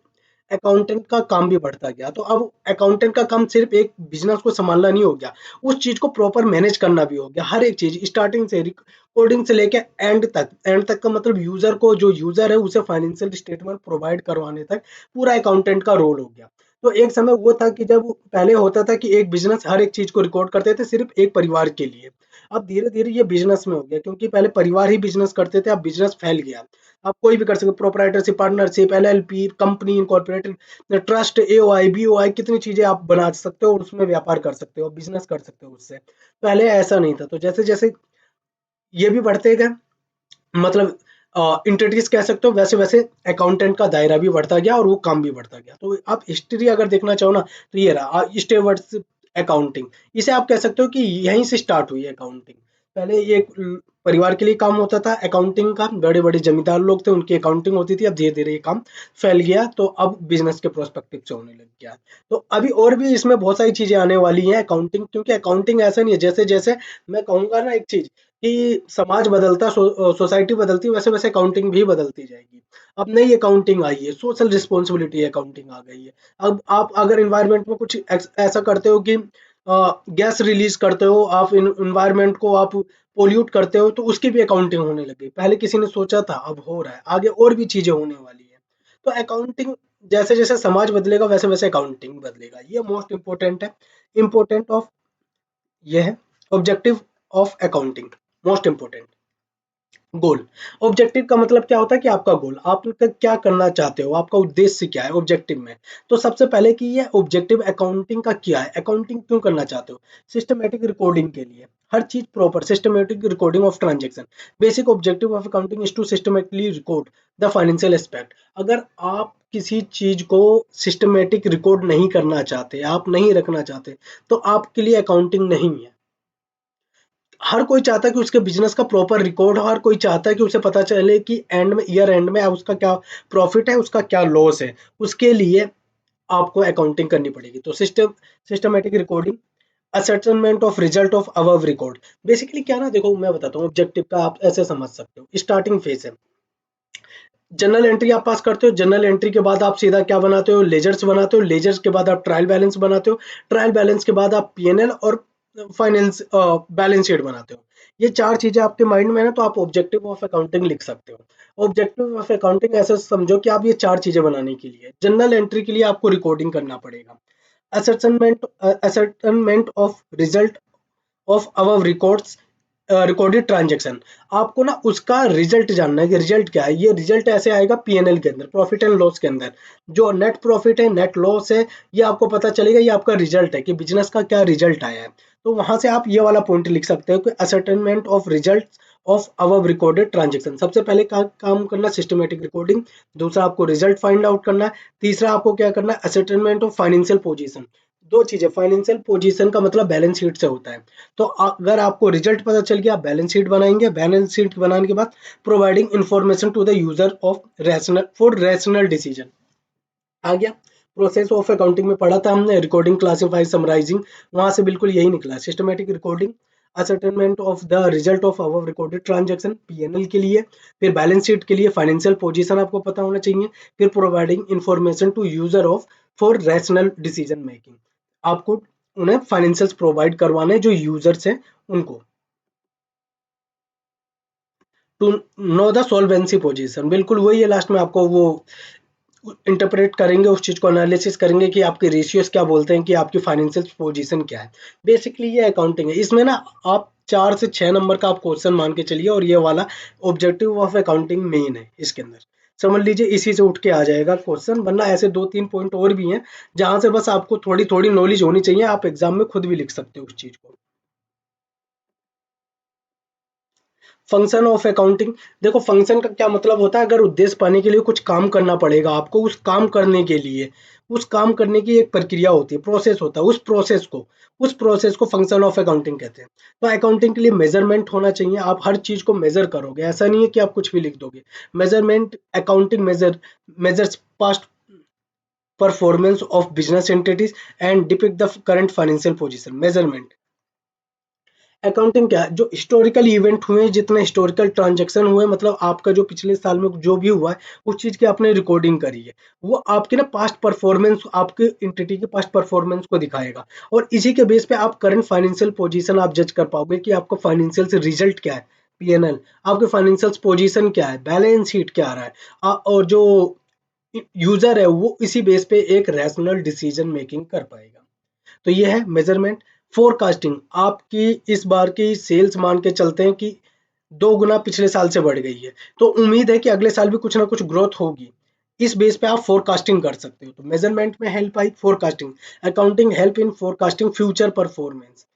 [SPEAKER 1] अकाउंटेंट का काम भी बढ़ता गया। तो अब अकाउंटेंट का काम सिर्फ एक बिजनेस को संभालना नहीं हो गया, उस चीज को प्रॉपर मैनेज करना भी हो गया। हर एक चीज स्टार्टिंग से, रिकॉर्डिंग से लेके एंड तक का मतलब यूजर को, जो यूजर है उसे फाइनेंशियल स्टेटमेंट प्रोवाइड करवाने तक पूरा अकाउंटेंट का रोल हो गया। तो एक समय वो था कि जब पहले होता था कि एक बिजनेस हर एक चीज को रिकॉर्ड करते थे सिर्फ एक परिवार के लिए। अब धीरे धीरे ये बिजनेस में हो गया, क्योंकि पहले परिवार ही बिजनेस करते थे, अब बिजनेस फैल गया। आप कोई भी कर सकते हो, proprietorship, partnership, LLP, company incorporated, trust, AOI, BOI, कितनी चीजें आप बना सकते हो और उसमें व्यापार कर सकते हो, बिजनेस कर सकते हो उससे। पहले ऐसा नहीं था। तो जैसे जैसे ये भी बढ़ते गए, मतलब इंट्रोड्यूस कह सकते हो, वैसे वैसे अकाउंटेंट का दायरा भी बढ़ता गया और वो काम भी बढ़ता गया। तो आप हिस्ट्री अगर देखना चाहो ना, तो ये रहा स्टेवर्ड्स अकाउंटिंग। इसे आप कह सकते हो कि यहीं से स्टार्ट हुई है अकाउंटिंग। पहले ये परिवार के लिए काम होता था अकाउंटिंग का, बड़े बड़े जमींदार लोग थे, उनकी अकाउंटिंग होती थी। अब धीरे धीरे ये काम फैल गया, तो अब बिजनेस के प्रोस्पेक्टिव से होने लग गया। तो अभी और भी इसमें बहुत सारी चीजें आने वाली हैं अकाउंटिंग, क्योंकि अकाउंटिंग ऐसा नहीं है, जैसे जैसे मैं कहूंगा ना एक चीज, कि समाज बदलता, सोसाइटी बदलती, वैसे वैसे अकाउंटिंग भी बदलती जाएगी। अब नई अकाउंटिंग आई है, सोशल रिस्पॉन्सिबिलिटी अकाउंटिंग आ गई है। अब आप अगर इन्वायरमेंट में कुछ ऐसा करते हो कि गैस रिलीज करते हो, आप इन्वायरमेंट को आप पोल्यूट करते हो, तो उसकी भी अकाउंटिंग होने लगी। पहले किसी ने सोचा था, अब हो रहा है, आगे और भी चीजें होने वाली है। तो अकाउंटिंग, जैसे जैसे समाज बदलेगा वैसे वैसे अकाउंटिंग बदलेगा। ये मोस्ट इंपॉर्टेंट है। इंपॉर्टेंट ऑफ, ये है objective of accounting, most important. Goal, objective का मतलब क्या होता है कि आपका गोल, आप क्या करना चाहते हो, आपका उद्देश्य क्या है ऑब्जेक्टिव में। तो सबसे पहले कि ये ऑब्जेक्टिव अकाउंटिंग का क्या है, अकाउंटिंग क्यों करना चाहते हो? सिस्टमेटिक रिकॉर्डिंग के लिए, हर चीज proper systematic recording of transaction. Basic objective of accounting is to systematically record the financial aspect. अगर आप किसी चीज को सिस्टमेटिक रिकॉर्ड नहीं करना चाहते, आप नहीं रखना चाहते, तो आपके लिए अकाउंटिंग नहीं है। हर कोई चाहता है कि उसके बिजनेस का प्रॉपर रिकॉर्ड हो, हर कोई चाहता है कि उसे पता चले कि एंड में, ईयर एंड में उसका क्या प्रॉफिट है, उसका क्या लॉस है। उसके लिए आपको अकाउंटिंग करनी पड़ेगी। तो systematic recording, ascertainment of result of above record. Basically क्या ना, देखो मैं बताता हूँ, ऑब्जेक्टिव का आप ऐसे समझ सकते हो। स्टार्टिंग फेज है, जनरल एंट्री आप पास करते हो। जनरल एंट्री के बाद आप सीधा क्या बनाते हो, लेजर्स बनाते हो। लेजर्स के बाद आप ट्रायल बैलेंस बनाते हो। ट्रायल बैलेंस के बाद आप पीएनएल और फाइनेंस बैलेंस शीट बनाते हो। ये चार चीजें आपके माइंड में है ना, तो आप ऑब्जेक्टिव ऑफ अकाउंटिंग लिख सकते हो। ऑब्जेक्टिव ऑफ अकाउंटिंग ऐसे समझो कि आप ये चार चीजें बनाने के लिए, जनरल एंट्री के लिए आपको रिकॉर्डिंग करना पड़ेगा। Ascertainment ascertainment of result of our records recorded transaction, आपको ना उसका रिजल्ट जानना है कि रिजल्ट क्या है। ये रिजल्ट ऐसे आएगा पीएनएल के अंदर, प्रॉफिट एंड लॉस के अंदर। जो नेट प्रॉफिट है, नेट लॉस है, ये आपको पता चलेगा, ये आपका रिजल्ट है कि बिजनेस का क्या रिजल्ट आया है। तो वहां से आप ये वाला पॉइंट लिख सकते हो कि ascertainment of result of above recorded transaction. सबसे पहले काम करना सिस्टमेटिक रिकॉर्डिंग, दूसरा आपको रिजल्ट फाइंड आउट करना है, तीसरा आपको क्या करना है, असर्टेनमेंट ऑफ फाइनेंशियल पोजीशन। दो चीजें, फाइनेंशियल पोजीशन का मतलब बैलेंस शीट से होता है। तो अगर आपको रिजल्ट पता चल गया, आप बैलेंस शीट बनाएंगे, बैलेंस शीट बनाने के बाद providing information to the user of rational for rational decision. आ गया। प्रोसेस ऑफ अकाउंटिंग में पढ़ा था हमने, रिकॉर्डिंग, क्लासिफाई, समराइजिंग, वहां से बिल्कुल यही निकला। Systematic recording, ascertainment of the result of above recorded transaction PNL के लिए, फिर बैलेंस शीट के लिए फाइनेंशियल पोजीशन आपको पता होना चाहिए, फिर providing information to user of for rational decision making, आपको उन्हें फाइनेंशियल्स प्रोवाइड करवाने जो यूजर्स हैं उनको। To know the solvency position, बिल्कुल वही है, लास्ट में आपको वो इंटरप्रेट करेंगे, उस चीज को एनालिसिस करेंगे कि आपके रेशियोज क्या बोलते हैं, कि आपकी फाइनेंशियल पोजीशन क्या है। बेसिकली ये अकाउंटिंग है। इसमें ना आप 4 से 6 नंबर का आप क्वेश्चन मान के चलिए, और ये वाला ऑब्जेक्टिव ऑफ अकाउंटिंग मेन है इसके अंदर। समझ लीजिए इसी से उठ के आ जाएगा क्वेश्चन, वरना ऐसे 2-3 पॉइंट और भी हैं जहां से बस आपको थोड़ी थोड़ी नॉलेज होनी चाहिए, आप एग्जाम में खुद भी लिख सकते हो उस चीज को। फंक्शन ऑफ अकाउंटिंग, देखो फंक्शन का क्या मतलब होता है, अगर उद्देश्य पाने के लिए कुछ काम करना पड़ेगा आपको, उस काम करने के लिए, उस काम करने की एक प्रक्रिया होती है, प्रोसेस होता है, उस प्रोसेस को फंक्शन ऑफ अकाउंटिंग कहते हैं। तो अकाउंटिंग के लिए मेजरमेंट होना चाहिए, आप हर चीज को मेजर करोगे, ऐसा नहीं है कि आप कुछ भी लिख दोगे। Measurement, accounting measures past performance of business entities and depict the current financial position. Measurement, accounting क्या है, जो हिस्टोरिकल इवेंट हुए, जितने हिस्टोरिकल ट्रांजैक्शन हुए, मतलब आपका जो पिछले साल में जो भी हुआ है, उस चीज की आपने रिकॉर्डिंग करी है, वो आपके ना पास्ट परफॉर्मेंस, आपके इंटिटी के पास्ट परफॉर्मेंस को दिखाएगा। और इसी के बेस पे आप करंट फाइनेंशियल पोजीशन आप जज कर पाओगे कि आपका फाइनेंशियल से रिजल्ट क्या है, पीएनएल, आपके फाइनेंशियल पोजीशन क्या है, बैलेंस शीट क्या आ रहा है। और जो यूजर है वो इसी बेस पे एक रैशनल डिसीजन मेकिंग कर पाएगा। तो ये है मेजरमेंट। फोरकास्टिंग, आपकी इस बार की सेल्स मान के चलते हैं कि 2 गुना पिछले साल से बढ़ गई है, तो उम्मीद है कि अगले साल भी कुछ ना कुछ ग्रोथ होगी। इस बेस पे आप फोरकास्टिंग कर सकते हो। तो मेजरमेंट में help I forecasting. Accounting help in forecasting future performance.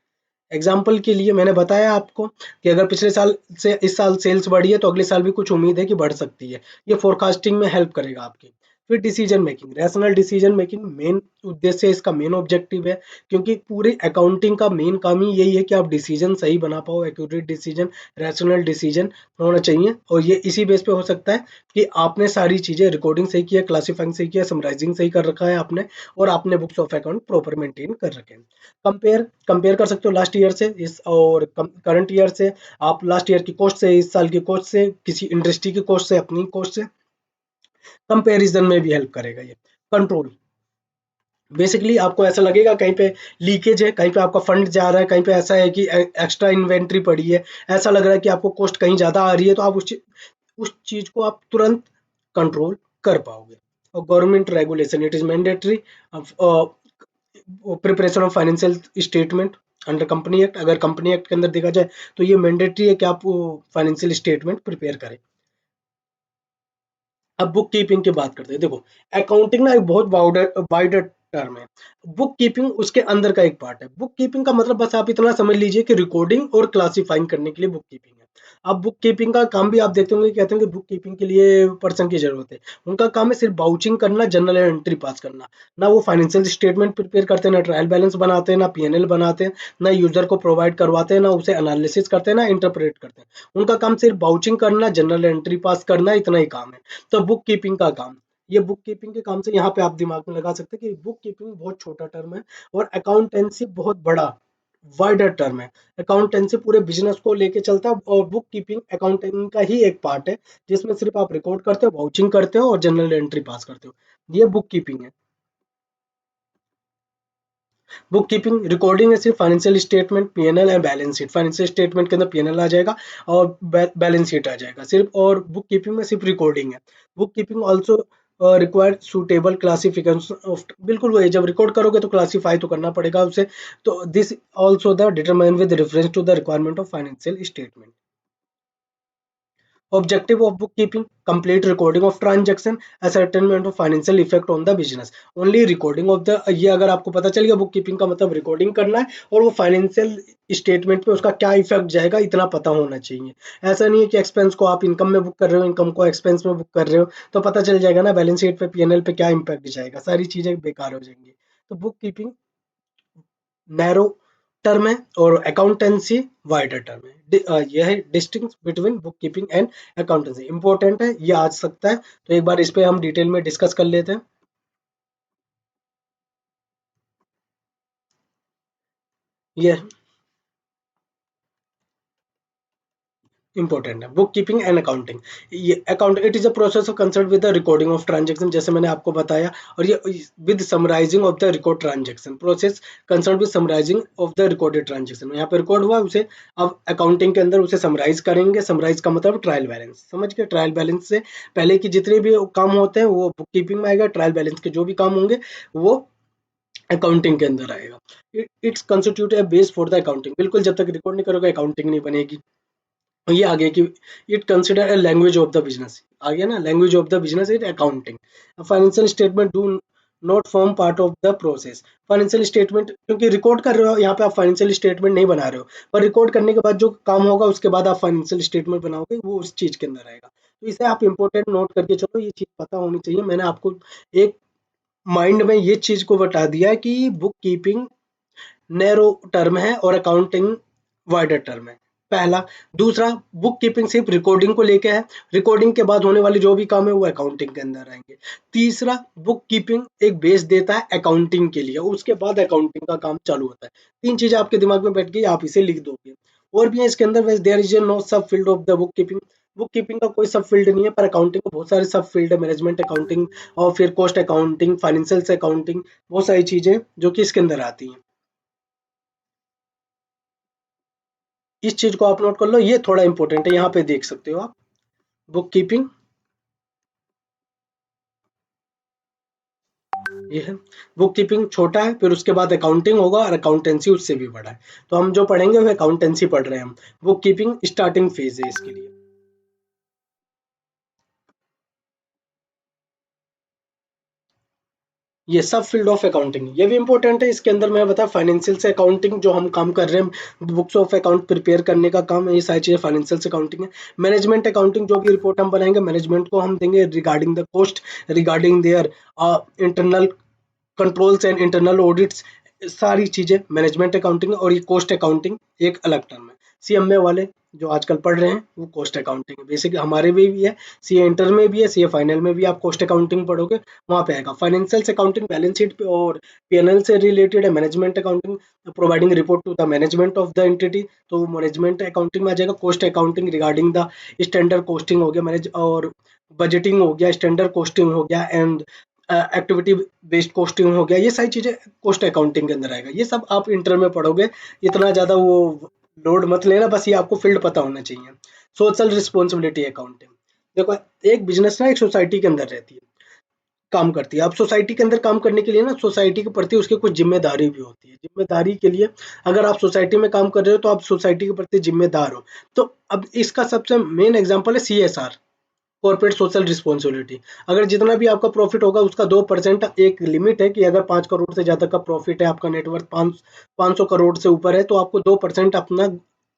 [SPEAKER 1] Example के लिए मैंने बताया आपको कि अगर पिछले साल से इस साल सेल्स बढ़ी है, तो अगले साल भी कुछ उम्मीद है कि बढ़ सकती है। ये फोरकास्टिंग में हेल्प करेगा आपकी। फिर decision making, rational decision making main उद्देश्य, इसका मेन ऑब्जेक्टिव है, क्योंकि पूरी अकाउंटिंग का मेन काम ही यही है कि आप डिसीजन सही बना पाओ, एक्यूरेट डिसीजन, रैशनल डिसीजन होना चाहिए। और ये इसी बेस पे हो सकता है कि आपने सारी चीजें, रिकॉर्डिंग सही किया, क्लासिफाइंग सही किया, समराइजिंग सही कर रखा है आपने, और आपने books of account proper maintain कर रखे हैं। कंपेयर कंपेयर कर सकते हो लास्ट ईयर से इस, और करंट ईयर से, आप लास्ट ईयर की कॉस्ट से, इस साल की कॉस्ट से, किसी इंडस्ट्री की कॉस्ट से, अपनी कॉस्ट से कंपैरिजन में भी हेल्प करेगा ये। कंट्रोल, बेसिकली आपको ऐसा लगेगा कहीं पे लीकेज है, कहीं पे आपका फंड जा रहा है, कहीं पे ऐसा है कि एक्स्ट्रा इन्वेंट्री पड़ी है, ऐसा लग रहा है कि आपको कॉस्ट कहीं ज्यादा आ रही है, तो आप उस चीज को आप तुरंत कंट्रोल कर पाओगे। और government regulation, it is mandatory preparation of financial statement under company act. अगर कंपनी एक्ट के अंदर देखा जाए तो ये मैंडेटरी है कि आप फाइनेंशियल स्टेटमेंट प्रिपेयर करें। अब बुक कीपिंग की बात करते हैं। देखो अकाउंटिंग ना एक बहुत वाइडर टर्म है। बुक कीपिंग उसके अंदर का एक पार्ट है। बुक कीपिंग का मतलब बस आप इतना समझ लीजिए कि रिकॉर्डिंग और क्लासिफाइंग करने के लिए बुक कीपिंग है। अब बुक कीपिंग का काम भी आप देखते होंगे, कहते हैं कि बुक कीपिंग के लिए पर्सन की जरूरत है। उनका काम है सिर्फ बाउचिंग करना, जर्नल एंट्री पास करना। ना वो फाइनेंशियल स्टेटमेंट प्रिपेयर करते हैं, ना ट्रायल बैलेंस बनाते हैं, ना पीएनएल बनाते हैं, ना यूजर को प्रोवाइड करवाते हैं, ना उसे एनालिसिस करते हैं, ना इंटरप्रेट करते हैं। उनका काम सिर्फ बाउचिंग करना, जनरल एंट्री पास करना, इतना ही काम है। तो बुक कीपिंग का काम, ये बुक कीपिंग के काम से यहाँ पे आप दिमाग में लगा सकते हैं कि बुक कीपिंग बहुत छोटा टर्म है, और अकाउंटेंसी बहुत बड़ा वाइडर टर्म है। अकाउंटेंसी पूरे बिजनेस को लेके चलता है, और बुक कीपिंग अकाउंटिंग का ही एक पार्ट है, जिसमें सिर्फ आप रिकॉर्ड करते हो, वाउचिंग करते हो और जनरल एंट्री पास करते हो। ये बुक कीपिंग है। बुक कीपिंग रिकॉर्डिंग है सिर्फ financial statement, PNL and balance sheet. Financial statement के अंदर पीएनएल आ जाएगा और बैलेंस शीट आ जाएगा सिर्फ, और बुक कीपिंग में सिर्फ रिकॉर्डिंग है। Book keeping also required suitable classification of, बिल्कुल वही, जब रिकॉर्ड करोगे तो क्लासीफाई तो करना पड़ेगा उसे। तो this also the determine with reference to the requirement of financial statement. Objective of bookkeeping: complete recording of transaction, ascertainment of financial effect on the business. Only recording of the, ये अगर आपको पता चल गया बुक का मतलब recording करना है और वो फाइनेंशियल स्टेटमेंट पे उसका क्या इफेक्ट जाएगा इतना पता होना चाहिए। ऐसा नहीं है कि एक्सपेंस को आप इनकम में बुक कर रहे हो, इनकम को एक्सपेंस में बुक कर रहे हो तो पता चल जाएगा ना बैलेंस शीट पे पीएनएल पे क्या इम्पैक्ट जाएगा, सारी चीजें बेकार हो जाएंगी। तो बुक कीपिंग नैरो टर्म है और अकाउंटेंसी वाइडर टर्म है। यह है distinct between book keeping and accountancy, important है, ये आ सकता है। तो एक बार इस पे हम डिटेल में डिस्कस कर लेते हैं। ये इंपॉर्टेंट है बुक कीपिंग एंड अकाउंटिंग। ये account it is a process of concern with the recording of transaction, जैसे मैंने आपको बताया। और ये with summarising of the record transaction, process concern with summarising of the recorded transaction. यहाँ पे रिकॉर्ड हुआ उसे अब अकाउंटिंग के अंदर उसे समराइज करेंगे। समराइज का मतलब ट्रायल बैलेंस, समझ के ट्रायल बैलेंस से पहले की जितने भी काम होते हैं वो बुक कीपिंग में आएगा, ट्रायल बैलेंस के जो भी काम होंगे वो अकाउंटिंग के अंदर आएगा। It's constitute A base for the accounting, बिल्कुल जब तक रिकॉर्ड नहीं करोगे अकाउंटिंग नहीं बनेगी। ये आ गया कि it consider a language of the business, आ गया ना, language of the business is accounting. Financial statement do not form part of the process. Financial statement क्योंकि रिकॉर्ड कर रहे हो यहाँ पे, आप फाइनेंशियल स्टेटमेंट नहीं बना रहे हो, पर रिकॉर्ड करने के बाद जो काम होगा उसके बाद आप फाइनेंशियल स्टेटमेंट बनाओगे वो उस चीज के अंदर आएगा। तो इसे आप इंपॉर्टेंट नोट करके चलो, ये चीज पता होनी चाहिए। मैंने आपको एक माइंड में ये चीज को बता दिया है कि बुक कीपिंग नैरो टर्म है और अकाउंटिंग वाइडर टर्म है, पहला। दूसरा, बुक कीपिंग सिर्फ रिकॉर्डिंग को लेके है, रिकॉर्डिंग के बाद होने वाले जो भी काम है वो अकाउंटिंग के अंदर आएंगे। तीसरा, बुक कीपिंग एक बेस देता है अकाउंटिंग के लिए, उसके बाद अकाउंटिंग का काम चालू होता है। तीन चीजें आपके दिमाग में बैठ गई, आप इसे लिख दोगे। और भी है इसके अंदर, वैसे देयर इज नो सब field of the book keeping. Book keeping का कोई सब फील्ड नहीं है, पर अकाउंटिंग को बहुत सारे सब फील्ड है, मैनेजमेंट अकाउंटिंग और फिर कॉस्ट अकाउंटिंग, फाइनेंशियल अकाउंटिंग, बहुत सारी चीजें जो कि इसके अंदर आती हैं। इस चीज को आप नोट कर लो, ये थोड़ा इंपॉर्टेंट है, यहाँ पे देख सकते हो आप। बुक कीपिंग ये है, बुक कीपिंग छोटा है, फिर उसके बाद अकाउंटिंग होगा और अकाउंटेंसी उससे भी बड़ा है। तो हम जो पढ़ेंगे वो अकाउंटेंसी पढ़ रहे हैं हम। बुक कीपिंग स्टार्टिंग फेज है इसके लिए। ये सब फील्ड ऑफ अकाउंटिंग, ये भी इंपॉर्टेंट है। इसके अंदर मैं बता, फाइनेंशियल से अकाउंटिंग जो हम काम कर रहे हैं, बुक्स ऑफ अकाउंट प्रिपेयर करने का काम है, ये सारी चीजें फाइनेंशियल से अकाउंटिंग है। मैनेजमेंट अकाउंटिंग, जो भी रिपोर्ट हम बनाएंगे मैनेजमेंट को हम देंगे regarding the cost, regarding their internal controls and internal audits, सारी चीजें मैनेजमेंट अकाउंटिंग है। और ये कॉस्ट अकाउंटिंग एक अलग टर्म है। सीएमए वाले जो आजकल पढ़ रहे हैं वो कॉस्ट अकाउंटिंग है, बेसिकली हमारे में भी है, सीए इंटर में भी है, सीए फाइनल में भी आप कॉस्ट अकाउंटिंग पढ़ोगे, वहां पे आएगा। फाइनेंशियल अकाउंटिंग बैलेंस शीट पे और पीएनएल से रिलेटेड है। Management accounting providing report to the management of the entity, तो मैनेजमेंट अकाउंटिंग में आ जाएगा। Cost accounting regarding the standard costing हो गया, मैनेज और बजटिंग हो गया, स्टैंडर्ड कॉस्टिंग हो गया एंड एक्टिविटी बेस्ड कॉस्टिंग हो गया, ये सारी चीजें कॉस्ट अकाउंटिंग के अंदर आएगा। ये सब आप इंटर में पढ़ोगे, इतना ज्यादा वो लोड मत लेना, बस ये आपको फील्ड पता होना चाहिए। सोशल रिस्पॉन्सिबिलिटी अकाउंटिंग, देखो एक बिजनेस ना एक सोसाइटी के अंदर रहती है, काम करती है। अब सोसाइटी के अंदर काम करने के लिए ना सोसाइटी के प्रति उसकी कुछ जिम्मेदारी भी होती है। जिम्मेदारी के लिए, अगर आप सोसाइटी में काम कर रहे हो तो आप सोसाइटी के प्रति जिम्मेदार हो। तो अब इसका सबसे मेन एग्जांपल है सीएसआर, कॉर्पोरेट सोशल रिस्पॉन्सिबिलिटी। अगर जितना भी आपका प्रॉफिट होगा उसका 2%, एक लिमिट है कि अगर 5 करोड़ से ज्यादा का प्रॉफिट है, आपका नेटवर्थ 500 करोड़ से ऊपर है, तो आपको 2% अपना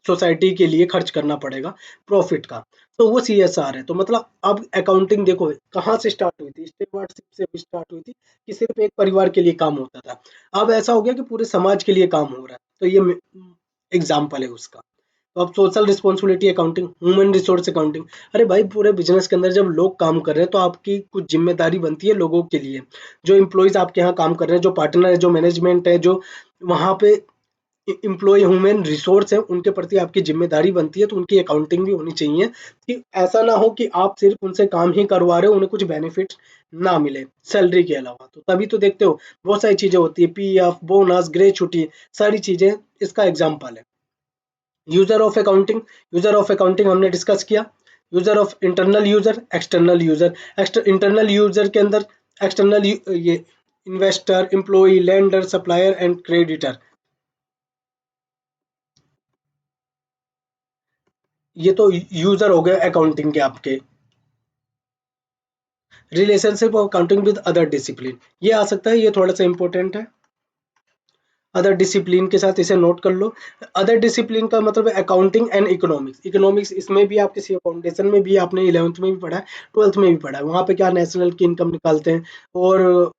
[SPEAKER 1] सोसाइटी के लिए खर्च करना पड़ेगा प्रॉफिट का। तो वो सीएसआर है। तो मतलब अब अकाउंटिंग देखो कहाँ से स्टार्ट हुई थी, स्टीवर्डशिप से भी स्टार्ट हुई थी कि सिर्फ एक परिवार के लिए काम होता था। अब ऐसा हो गया कि पूरे समाज के लिए काम हो रहा है। तो ये एग्जाम्पल है उसका। तो अब social responsibility accounting, human resource accounting, अरे भाई पूरे बिजनेस के अंदर जब लोग काम कर रहे हैं तो आपकी कुछ जिम्मेदारी बनती है लोगों के लिए। जो इम्प्लॉयज आपके यहाँ काम कर रहे हैं, जो पार्टनर है, जो मैनेजमेंट है, जो वहाँ पे इम्प्लॉय ह्यूमन रिसोर्स है, उनके प्रति आपकी जिम्मेदारी बनती है। तो उनकी अकाउंटिंग भी होनी चाहिए कि ऐसा ना हो कि आप सिर्फ उनसे काम ही करवा रहे हो, उन्हें कुछ बेनिफिट ना मिले सैलरी के अलावा। तो तभी तो देखते हो बहुत सारी चीजें होती है, पीएफ, बोनस, ग्रे छुट्टी, सारी चीजें इसका एग्जाम्पल है। User of accounting, user of accounting हमने डिस्कस किया। User of internal user, external user. Internal user के अंदर एक्सटर्नल ये investor, employ, lender, supplier and creditor. ये तो यूजर हो गए अकाउंटिंग के आपके। Relationship of accounting with other discipline, ये आ सकता है, ये थोड़ा सा इंपॉर्टेंट है। अदर डिसिप्लिन के साथ इसे नोट कर लो। अदर डिसिप्लिन का मतलब है अकाउंटिंग एंड इकोनॉमिक्स। इकोनॉमिक्स इसमें भी आपके सी फाउंडेशन में भी आपने 11th में भी पढ़ा है, 12th में भी पढ़ा है। वहाँ पे क्या नेशनल की इनकम निकालते हैं और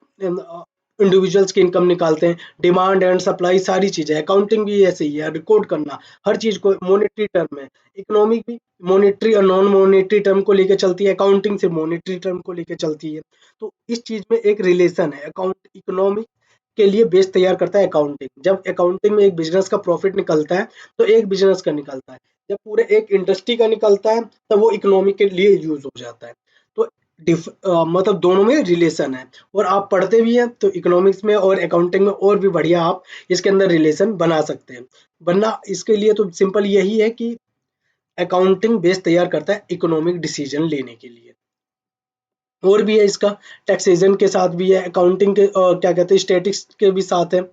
[SPEAKER 1] इंडिविजुअल्स की इनकम निकालते हैं, डिमांड एंड सप्लाई, सारी चीजें। अकाउंटिंग भी ऐसे ही है, रिकॉर्ड करना हर चीज को मॉनेटरी टर्म है। इकोनॉमिक भी मॉनेटरी और नॉन मॉनेटरी टर्म को लेकर चलती है, अकाउंटिंग से मॉनेटरी टर्म को लेकर चलती है। तो इस चीज में एक रिलेशन है। अकाउंट इकोनॉमिक के लिए बेस तैयार करता है अकाउंटिंग। जब अकाउंटिंग में एक बिजनेस का प्रॉफिट निकलता है तो एक बिजनेस का निकलता है, जब पूरे एक इंडस्ट्री का निकलता है तब वो इकोनॉमिक के लिए यूज हो जाता है। तो मतलब दोनों में रिलेशन है। और आप पढ़ते भी हैं तो इकोनॉमिक्स में और अकाउंटिंग में और भी बढ़िया आप इसके अंदर रिलेशन बना सकते हैं। वरना इसके लिए तो सिंपल यही है कि अकाउंटिंग बेस तैयार करता है इकोनॉमिक डिसीजन लेने के लिए। और भी है इसका, टैक्सेशन के साथ भी है, अकाउंटिंग के क्या कहते हैं स्टैटिस्टिक्स के भी साथ है।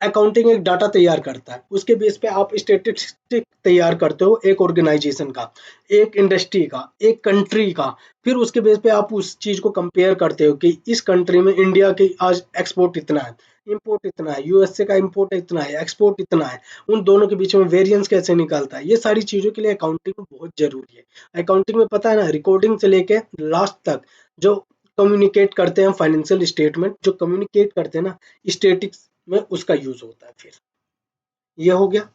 [SPEAKER 1] अकाउंटिंग एक डाटा तैयार करता है, उसके बेस पे आप स्टेटिस्टिक तैयार करते हो एक ऑर्गेनाइजेशन का, एक इंडस्ट्री का, एक कंट्री का। फिर उसके बेस पे आप उस चीज को कंपेयर करते हो कि इस कंट्री में इंडिया के आज एक्सपोर्ट इतना है, इंपोर्ट इतना है, यूएसए का इंपोर्ट इतना है, एक्सपोर्ट इतना है, उन दोनों के बीच में वेरिएंस कैसे निकलता है। ये सारी चीजों के लिए अकाउंटिंग बहुत जरूरी है। अकाउंटिंग में पता है ना, रिकॉर्डिंग से लेके लास्ट तक जो कम्युनिकेट करते हैं फाइनेंशियल स्टेटमेंट, जो कम्युनिकेट करते हैं ना स्टेटिक्स में, उसका यूज होता है। फिर ये हो गया,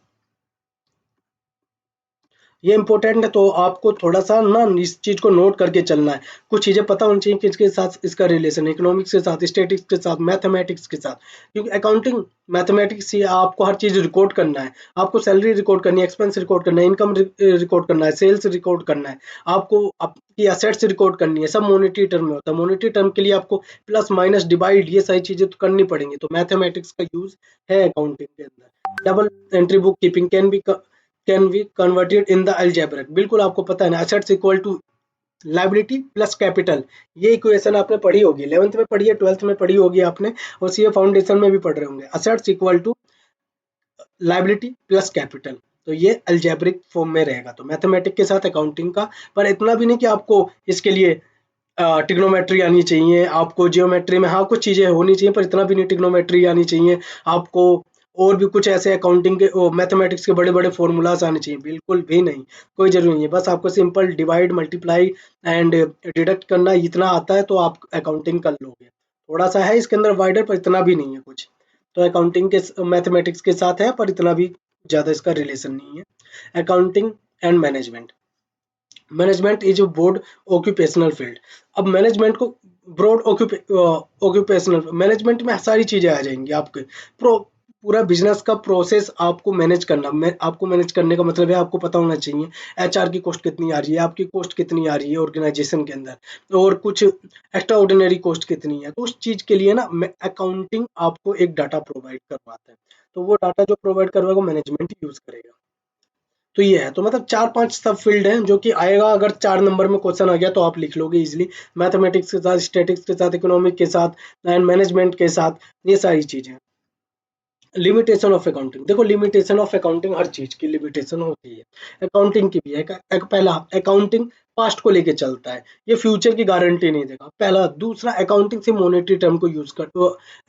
[SPEAKER 1] ये इंपॉर्टेंट है। तो आपको थोड़ा सा ना इस चीज को नोट करके चलना है। कुछ चीजें पता होनी चाहिए कि इसके साथ इसका रिलेशन इकोनॉमिक्स के साथ, स्टेटिक्स के साथ, मैथमेटिक्स के साथ। क्योंकि अकाउंटिंग मैथमेटिक्स से आपको हर चीज रिकॉर्ड करना है। आपको सैलरी रिकॉर्ड करनी है, एक्सपेंस रिकॉर्ड करना है, इनकम रिकॉर्ड करना है, सेल्स रिकॉर्ड करना है, आपको आपकी एसेट्स रिकॉर्ड करनी है। सब मॉनेटरी टर्म में होता है। मॉनेटरी टर्म के लिए आपको प्लस माइनस डिवाइड ये सारी चीजें तो करनी पड़ेंगी। तो मैथमेटिक्स का यूज है अकाउंटिंग के अंदर। Double entry book keeping can be converted in the algebraic. बिल्कुल आपको पता है ना, assets equal to liability plus capital. ये इक्वेशन आपने पढ़ी होगी, 11th में पढ़ी है, 12th में पढ़ी होगी आपने, और सीए फाउंडेशन में भी पढ़ रहे होंगे। Assets equal to liability plus capital. तो ये अलजेब्रिक फॉर्म में रहेगा। तो मैथमेटिक के साथ अकाउंटिंग का, पर इतना भी नहीं कि आपको इसके लिए ट्रिग्नोमेट्री आनी चाहिए, आपको जियोमेट्री में हाँ कुछ चीजें होनी चाहिए, पर इतना भी नहीं ट्रिग्नोमेट्री आनी चाहिए आपको। और भी कुछ ऐसे अकाउंटिंग के मैथमेटिक्स के बड़े बड़े फॉर्मूलाज आने चाहिए, बिल्कुल भी नहीं। कोई जरूरी नहीं है, बस आपको simple divide, multiply and deduct करना इतना आता है तो आप अकाउंटिंग कर लोगे। थोड़ा सा है इसके अंदर वाइडर, पर इतना भी नहीं है कुछ। तो अकाउंटिंग के मैथमेटिक्स के साथ है, पर इतना भी ज्यादा इसका रिलेशन नहीं है। Accounting and management. Management is a broad occupational field. अब मैनेजमेंट को ब्रॉड ऑक्यूपेशनल मैनेजमेंट में सारी चीजें आ जाएंगी आपके। पूरा बिजनेस का प्रोसेस आपको मैनेज करना। आपको मैनेज करने का मतलब है आपको पता होना चाहिए एचआर की कॉस्ट कितनी आ रही है, आपकी कॉस्ट कितनी आ रही है ऑर्गेनाइजेशन के अंदर, और कुछ एक्स्ट्रा ऑर्डिनरी कॉस्ट कितनी है। तो उस चीज के लिए ना अकाउंटिंग आपको एक डाटा प्रोवाइड करवाता है। तो वो डाटा जो प्रोवाइड करवाएगा मैनेजमेंट यूज करेगा। तो ये है, तो मतलब 4-5 सब फील्ड हैं जो कि आएगा। अगर 4 नंबर में क्वेश्चन आ गया तो आप लिख लोगे इजीली। मैथमेटिक्स के साथ, स्टैटिक्स के साथ, इकोनॉमिक के साथ एंड मैनेजमेंट के साथ, ये सारी चीजें। लिमिटेशन ऑफ अकाउंटिंग, देखो लिमिटेशन ऑफ अकाउंटिंग, हर चीज की लिमिटेशन होती है, अकाउंटिंग की भी है। पहला, अकाउंटिंग पास्ट को लेके चलता है, ये फ्यूचर की गारंटी नहीं देगा, पहला। दूसरा, अकाउंटिंग से मॉनेटरी टर्म को यूज कर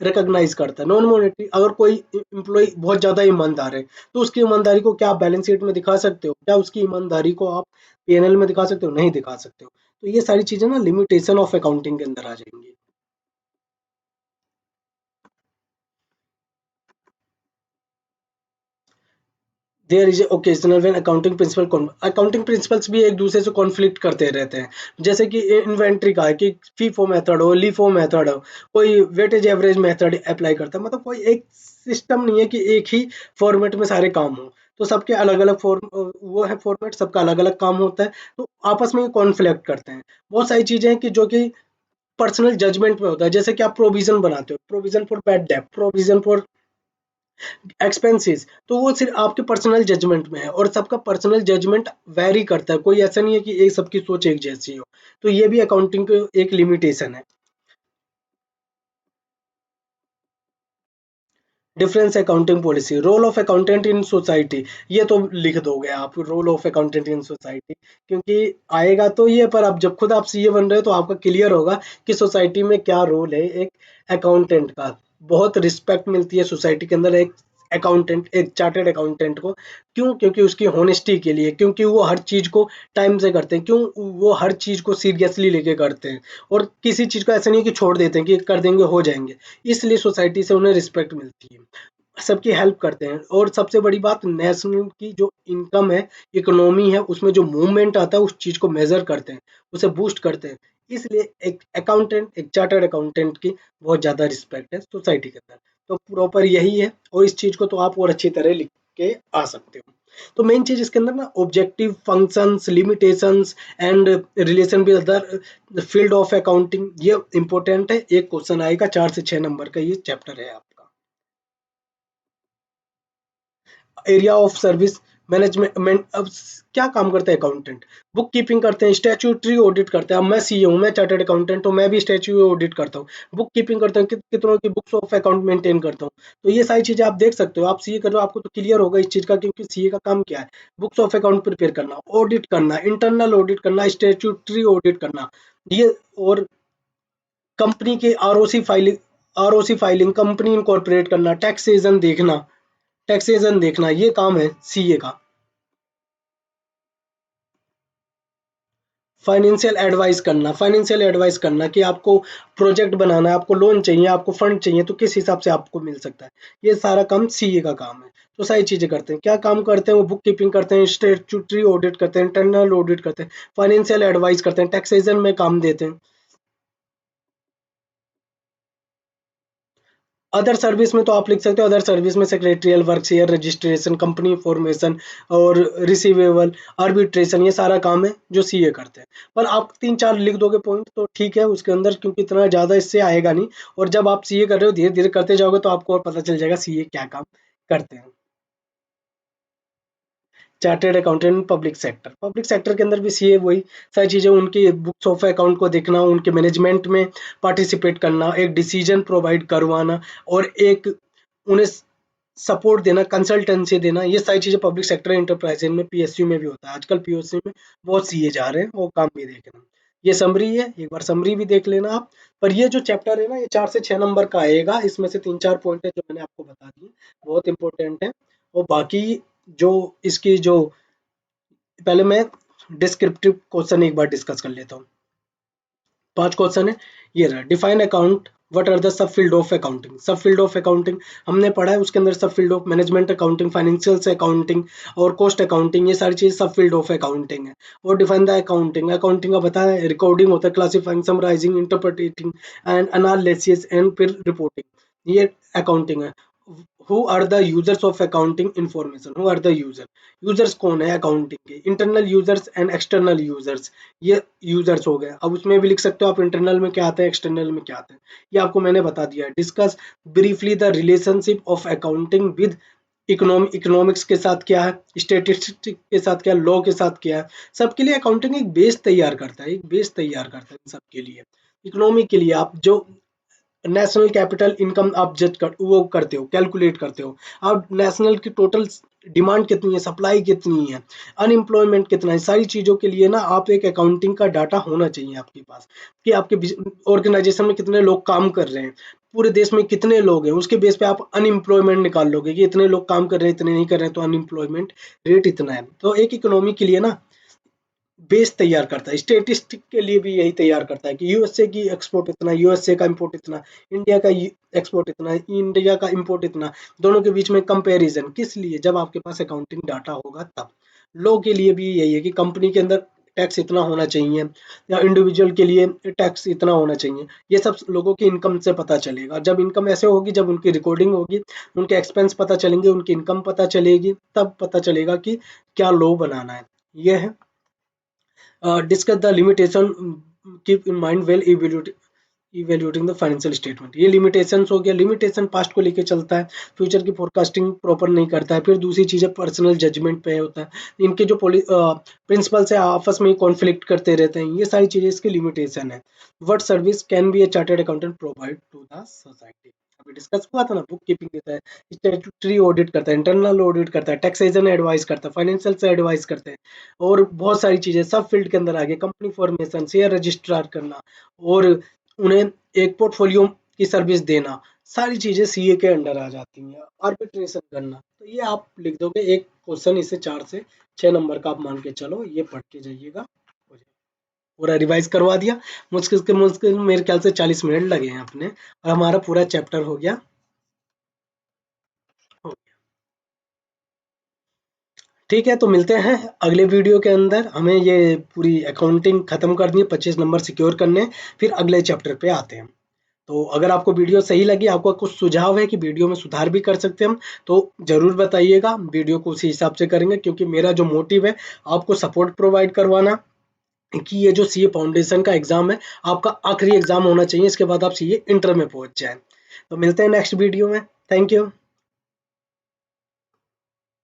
[SPEAKER 1] रिकॉग्नाइज करता है। नॉन मॉनेटरी, अगर कोई एम्प्लॉय बहुत ज्यादा ईमानदार है तो उसकी ईमानदारी को क्या आप बैलेंस शीट में दिखा सकते हो? क्या उसकी ईमानदारी को आप पीएनएल में दिखा सकते हो? नहीं दिखा सकते हो। तो ये सारी चीजें ना लिमिटेशन ऑफ अकाउंटिंग के अंदर आ जाएंगी। There is occasional when accounting principles भी एक दूसरे से कॉन्फ्लिक्ट करते रहते हैं। जैसे कि इन्वेंट्री का है कि फीफो मेथड हो, लिफो मेथड हो, कोई वेटेज एवरेज मेथड अप्लाई करता है। मतलब कोई एक सिस्टम नहीं है कि एक ही फॉर्मेट में सारे काम हो। तो सबके अलग अलग फॉर्म वो है फॉर्मेट, सबका अलग अलग काम होता है, तो आपस में कॉन्फ्लिक्ट करते हैं। बहुत सारी चीजें हैं कि जो कि पर्सनल जजमेंट में होता है। जैसे कि आप प्रोविजन बनाते हो, provision for bad debt, provision for expenses तो वो सिर्फ आपके पर्सनल जजमेंट में है, और सबका पर्सनल जजमेंट वैरी करता है, कोई ऐसा नहीं है कि एक सबकी सोच एक जैसी हो। तो ये भी अकाउंटिंग की एक लिमिटेशन है। Difference accounting policy, role of accountant in society, ये तो लिख दोगे आप, role of accountant in society, क्योंकि आएगा तो ये, पर अब जब खुद आप सीए बन रहे हो तो आपका क्लियर होगा कि सोसाइटी में क्या रोल है एक अकाउंटेंट का। बहुत रिस्पेक्ट मिलती है सोसाइटी के अंदर एक अकाउंटेंट, एक चार्टर्ड अकाउंटेंट को। क्यों? क्योंकि उसकी होनेस्टी के लिए, क्योंकि वो हर चीज को टाइम से करते हैं, क्यों वो हर चीज को सीरियसली लेके करते हैं, और किसी चीज को ऐसा नहीं है कि छोड़ देते हैं कि कर देंगे हो जाएंगे। इसलिए सोसाइटी से उन्हें रिस्पेक्ट मिलती है, सबकी हेल्प करते हैं। और सबसे बड़ी बात, नेशनल की जो इनकम है, इकोनॉमी है, उसमें जो मूवमेंट आता है उस चीज को मेजर करते हैं, उसे बूस्ट करते हैं। इसलिए एक अकाउंटेंट, एक चार्टर्ड अकाउंटेंट की बहुत ज्यादा रिस्पेक्ट है सोसाइटी के अंदर। तो प्रॉपर यही है, और इस चीज को तो आप और अच्छी तरह लिख के आ सकते हो। तो मेन चीज इसके अंदर ना, objective functions, limitations and relation with other field of accounting, ये इंपॉर्टेंट है। एक क्वेश्चन आएगा 4 से 6 नंबर का, ये चैप्टर है आपका। Area of service, management. अब क्या काम करते हैं अकाउंटेंट? बुक कीपिंग करते हैं, स्टैट्यूटरी ऑडिट करते हैं। अब मैं सीए हूँ, मैं चार्टर्ड अकाउंटेंट हूँ, मैं भी स्टैट्यूटरी ऑडिट करता हूँ, बुक कीपिंग करता हूँ, कितनों की बुक्स ऑफ अकाउंट मेंटेन करता हूँ। तो ये सारी चीजें आप देख सकते हो, आप सीए कर रहे हो, आपको तो क्लियर होगा इस चीज का, क्योंकि सीए का काम क्या है? बुक्स ऑफ अकाउंट प्रिपेयर करना, ऑडिट करना, इंटरनल ऑडिट करना, स्टैट्यूटरी ऑडिट करना, ये। और कंपनी के आरओसी फाइलिंग, कंपनी इनकॉर्पोरेट करना, टैक्सेशन देखना, ये काम है सीए का। फाइनेंशियल एडवाइस करना कि आपको प्रोजेक्ट बनाना है, आपको लोन चाहिए, आपको फंड चाहिए, तो किस हिसाब से आपको मिल सकता है। ये सारा काम सीए का काम है। तो सारी चीजें करते हैं, क्या काम करते हैं वो? बुक कीपिंग करते हैं, स्टेट्यूटरी ऑडिट करते हैं, इंटरनल ऑडिट करते हैं, फाइनेंशियल एडवाइस करते हैं, टैक्सेशन में काम देते हैं। अदर सर्विस में तो आप लिख सकते हो, अदर सर्विस में secretarial work, share registration, company formation और रिसीवेबल, आर्बिट्रेशन, ये सारा काम है जो सीए करते हैं। पर आप 3-4 लिख दोगे पॉइंट तो ठीक है उसके अंदर, क्योंकि इतना ज़्यादा इससे आएगा नहीं। और जब आप सीए कर रहे हो, धीरे धीरे करते जाओगे तो आपको और पता चल जाएगा सीए क्या काम करते हैं। चार्टर्ड अकाउंटेंट पब्लिक सेक्टर के अंदर भी सीए वही सारी चीजें, उनकी बुक्स ऑफ अकाउंट को देखना, उनके मैनेजमेंट में पार्टिसिपेट करना, एक डिसीजन प्रोवाइड करवाना, और एक उन्हें सपोर्ट देना, कंसल्टेंसी देना, ये सारी चीजें पब्लिक सेक्टर एंटरप्राइजेज में, पीएसयू में भी होता है। आजकल पीएसयू में बहुत सीए जा रहे हैं, वो काम भी देखना। ये समरी है, एक बार समरी भी देख लेना आप। पर ये जो चैप्टर है ना, ये 4 से 6 नंबर का आएगा, इसमें से 3-4 पॉइंट है जो मैंने आपको बता दिए, बहुत इंपॉर्टेंट है। और बाकी जो इसकी जो, पहले मैं डिस्क्रिप्टिव क्वेश्चन एक बार डिस्कस कर लेता हूँ। 5 क्वेश्चन है। ये रहा, define account, what are the sub field of accounting. Sub field of accounting हमने पढ़ा है, उसके अंदर sub field of management accounting, financial accounting और कॉस्ट अकाउंटिंग, ये सारी चीज सब फील्ड ऑफ अकाउंटिंग है। और डिफाइन द अकाउंटिंग, अकाउंटिंग का बताया है, रिकॉर्डिंग होता है, classifying, summarising, interpreting and analysis and फिर रिपोर्टिंग, ये अकाउंटिंग है। Who are the users of accounting information, who are the users कौन है अकाउंटिंग के? Internal users and external users, ये यूजर्स हो गए। अब उसमें भी लिख सकते हो आप, इंटरनल में क्या आता है, एक्सटर्नल में क्या आता है, ये आपको मैंने बता दिया है। Discuss briefly the relationship of accounting with economics के साथ क्या है, स्टेटिस्टिक्स के साथ क्या, लॉ के साथ क्या है। सबके लिए अकाउंटिंग एक बेस तैयार करता है, एक बेस तैयार करता है सबके लिए। इकोनॉमी के लिए आप जो नेशनल कैपिटल इनकम आप जज कर वो करते हो, कैलकुलेट करते हो। आप नेशनल की टोटल डिमांड कितनी है, सप्लाई कितनी है, अनएम्प्लॉयमेंट कितना है, सारी चीज़ों के लिए ना आप एक अकाउंटिंग का डाटा होना चाहिए आपके पास, कि आपके ऑर्गेनाइजेशन में कितने लोग काम कर रहे हैं, पूरे देश में कितने लोग हैं, उसके बेस पे आप अनएम्प्लॉयमेंट निकाल लोगे कि इतने लोग काम कर रहे हैं, इतने नहीं कर रहे हैं, तो अनएम्प्लॉयमेंट रेट इतना है। तो एक इकोनॉमी के लिए ना बेस तैयार करता है। स्टेटिस्टिक के लिए भी यही तैयार करता है कि यूएसए की एक्सपोर्ट इतना, यूएसए का इंपोर्ट इतना, इंडिया का एक्सपोर्ट इतना, इंडिया का इंपोर्ट इतना, दोनों के बीच में कंपैरिजन किस लिए? जब आपके पास अकाउंटिंग डाटा होगा तब। लॉ के लिए भी यही है कि कंपनी के अंदर टैक्स इतना होना चाहिए, या इंडिविजुअल के लिए टैक्स इतना होना चाहिए। ये सब लोगों की इनकम से पता चलेगा। जब इनकम ऐसे होगी, जब उनकी रिकॉर्डिंग होगी, उनके एक्सपेंस पता चलेंगे, उनकी इनकम पता चलेगी, तब पता चलेगा कि क्या लॉ बनाना है। ये है। Discuss the limitation, keep in mind well evaluate, evaluating the financial statement, ये लिमिटेशंस हो गया। लिमिटेशन पास्ट को लेके चलता है, फ्यूचर की फोरकास्टिंग प्रॉपर नहीं करता है। फिर दूसरी चीज़ है पर्सनल जजमेंट पे होता है, इनके जो प्रिंसिपल से आपस में कॉन्फ्लिक्ट करते रहते हैं, ये सारी चीज़ें इसकी लिमिटेशन है। What service can be a chartered accountant provide to the society, अभी डिस्कस हुआ था ना, बुक कीपिंग देता है, स्टैट्यूटरी ऑडिट करता है, इंटरनल ऑडिट करता है, टैक्सेशन एडवाइस करता है, फाइनेंशियल से एडवाइस करते हैं, और बहुत सारी चीज़ें सब फील्ड के अंदर आ गई। कंपनी फॉर्मेशन, शेयर रजिस्ट्रार करना, और उन्हें एक पोर्टफोलियो की सर्विस देना, सारी चीजें सीए के अंडर आ जाती हैं। आर्बिट्रेशन करना, तो ये आप लिख दोगे एक क्वेश्चन, इसे 4 से 6 नंबर का आप मान के चलो, ये पढ़ के जाइएगा। पूरा रिवाइज करवा दिया, मुश्किल से मुश्किल मेरे ख्याल से 40 मिनट लगे हैं अपने, और हमारा पूरा चैप्टर हो गया। ठीक है, तो मिलते हैं अगले वीडियो के अंदर। हमें ये पूरी अकाउंटिंग खत्म करनी है, 25 नंबर सिक्योर करने हैं, फिर अगले चैप्टर पे आते हैं। तो अगर आपको वीडियो सही लगी, आपका कुछ सुझाव है कि वीडियो में सुधार भी कर सकते हैं हम, तो ज़रूर बताइएगा, वीडियो को उसी हिसाब से करेंगे, क्योंकि मेरा जो मोटिव है आपको सपोर्ट प्रोवाइड करवाना, कि ये जो सीए फाउंडेशन का एग्ज़ाम है, आपका आखिरी एग्ज़ाम होना चाहिए, इसके बाद आप सीए इंटर में पहुंच जाएं। तो मिलते हैं नेक्स्ट वीडियो में। Thank you.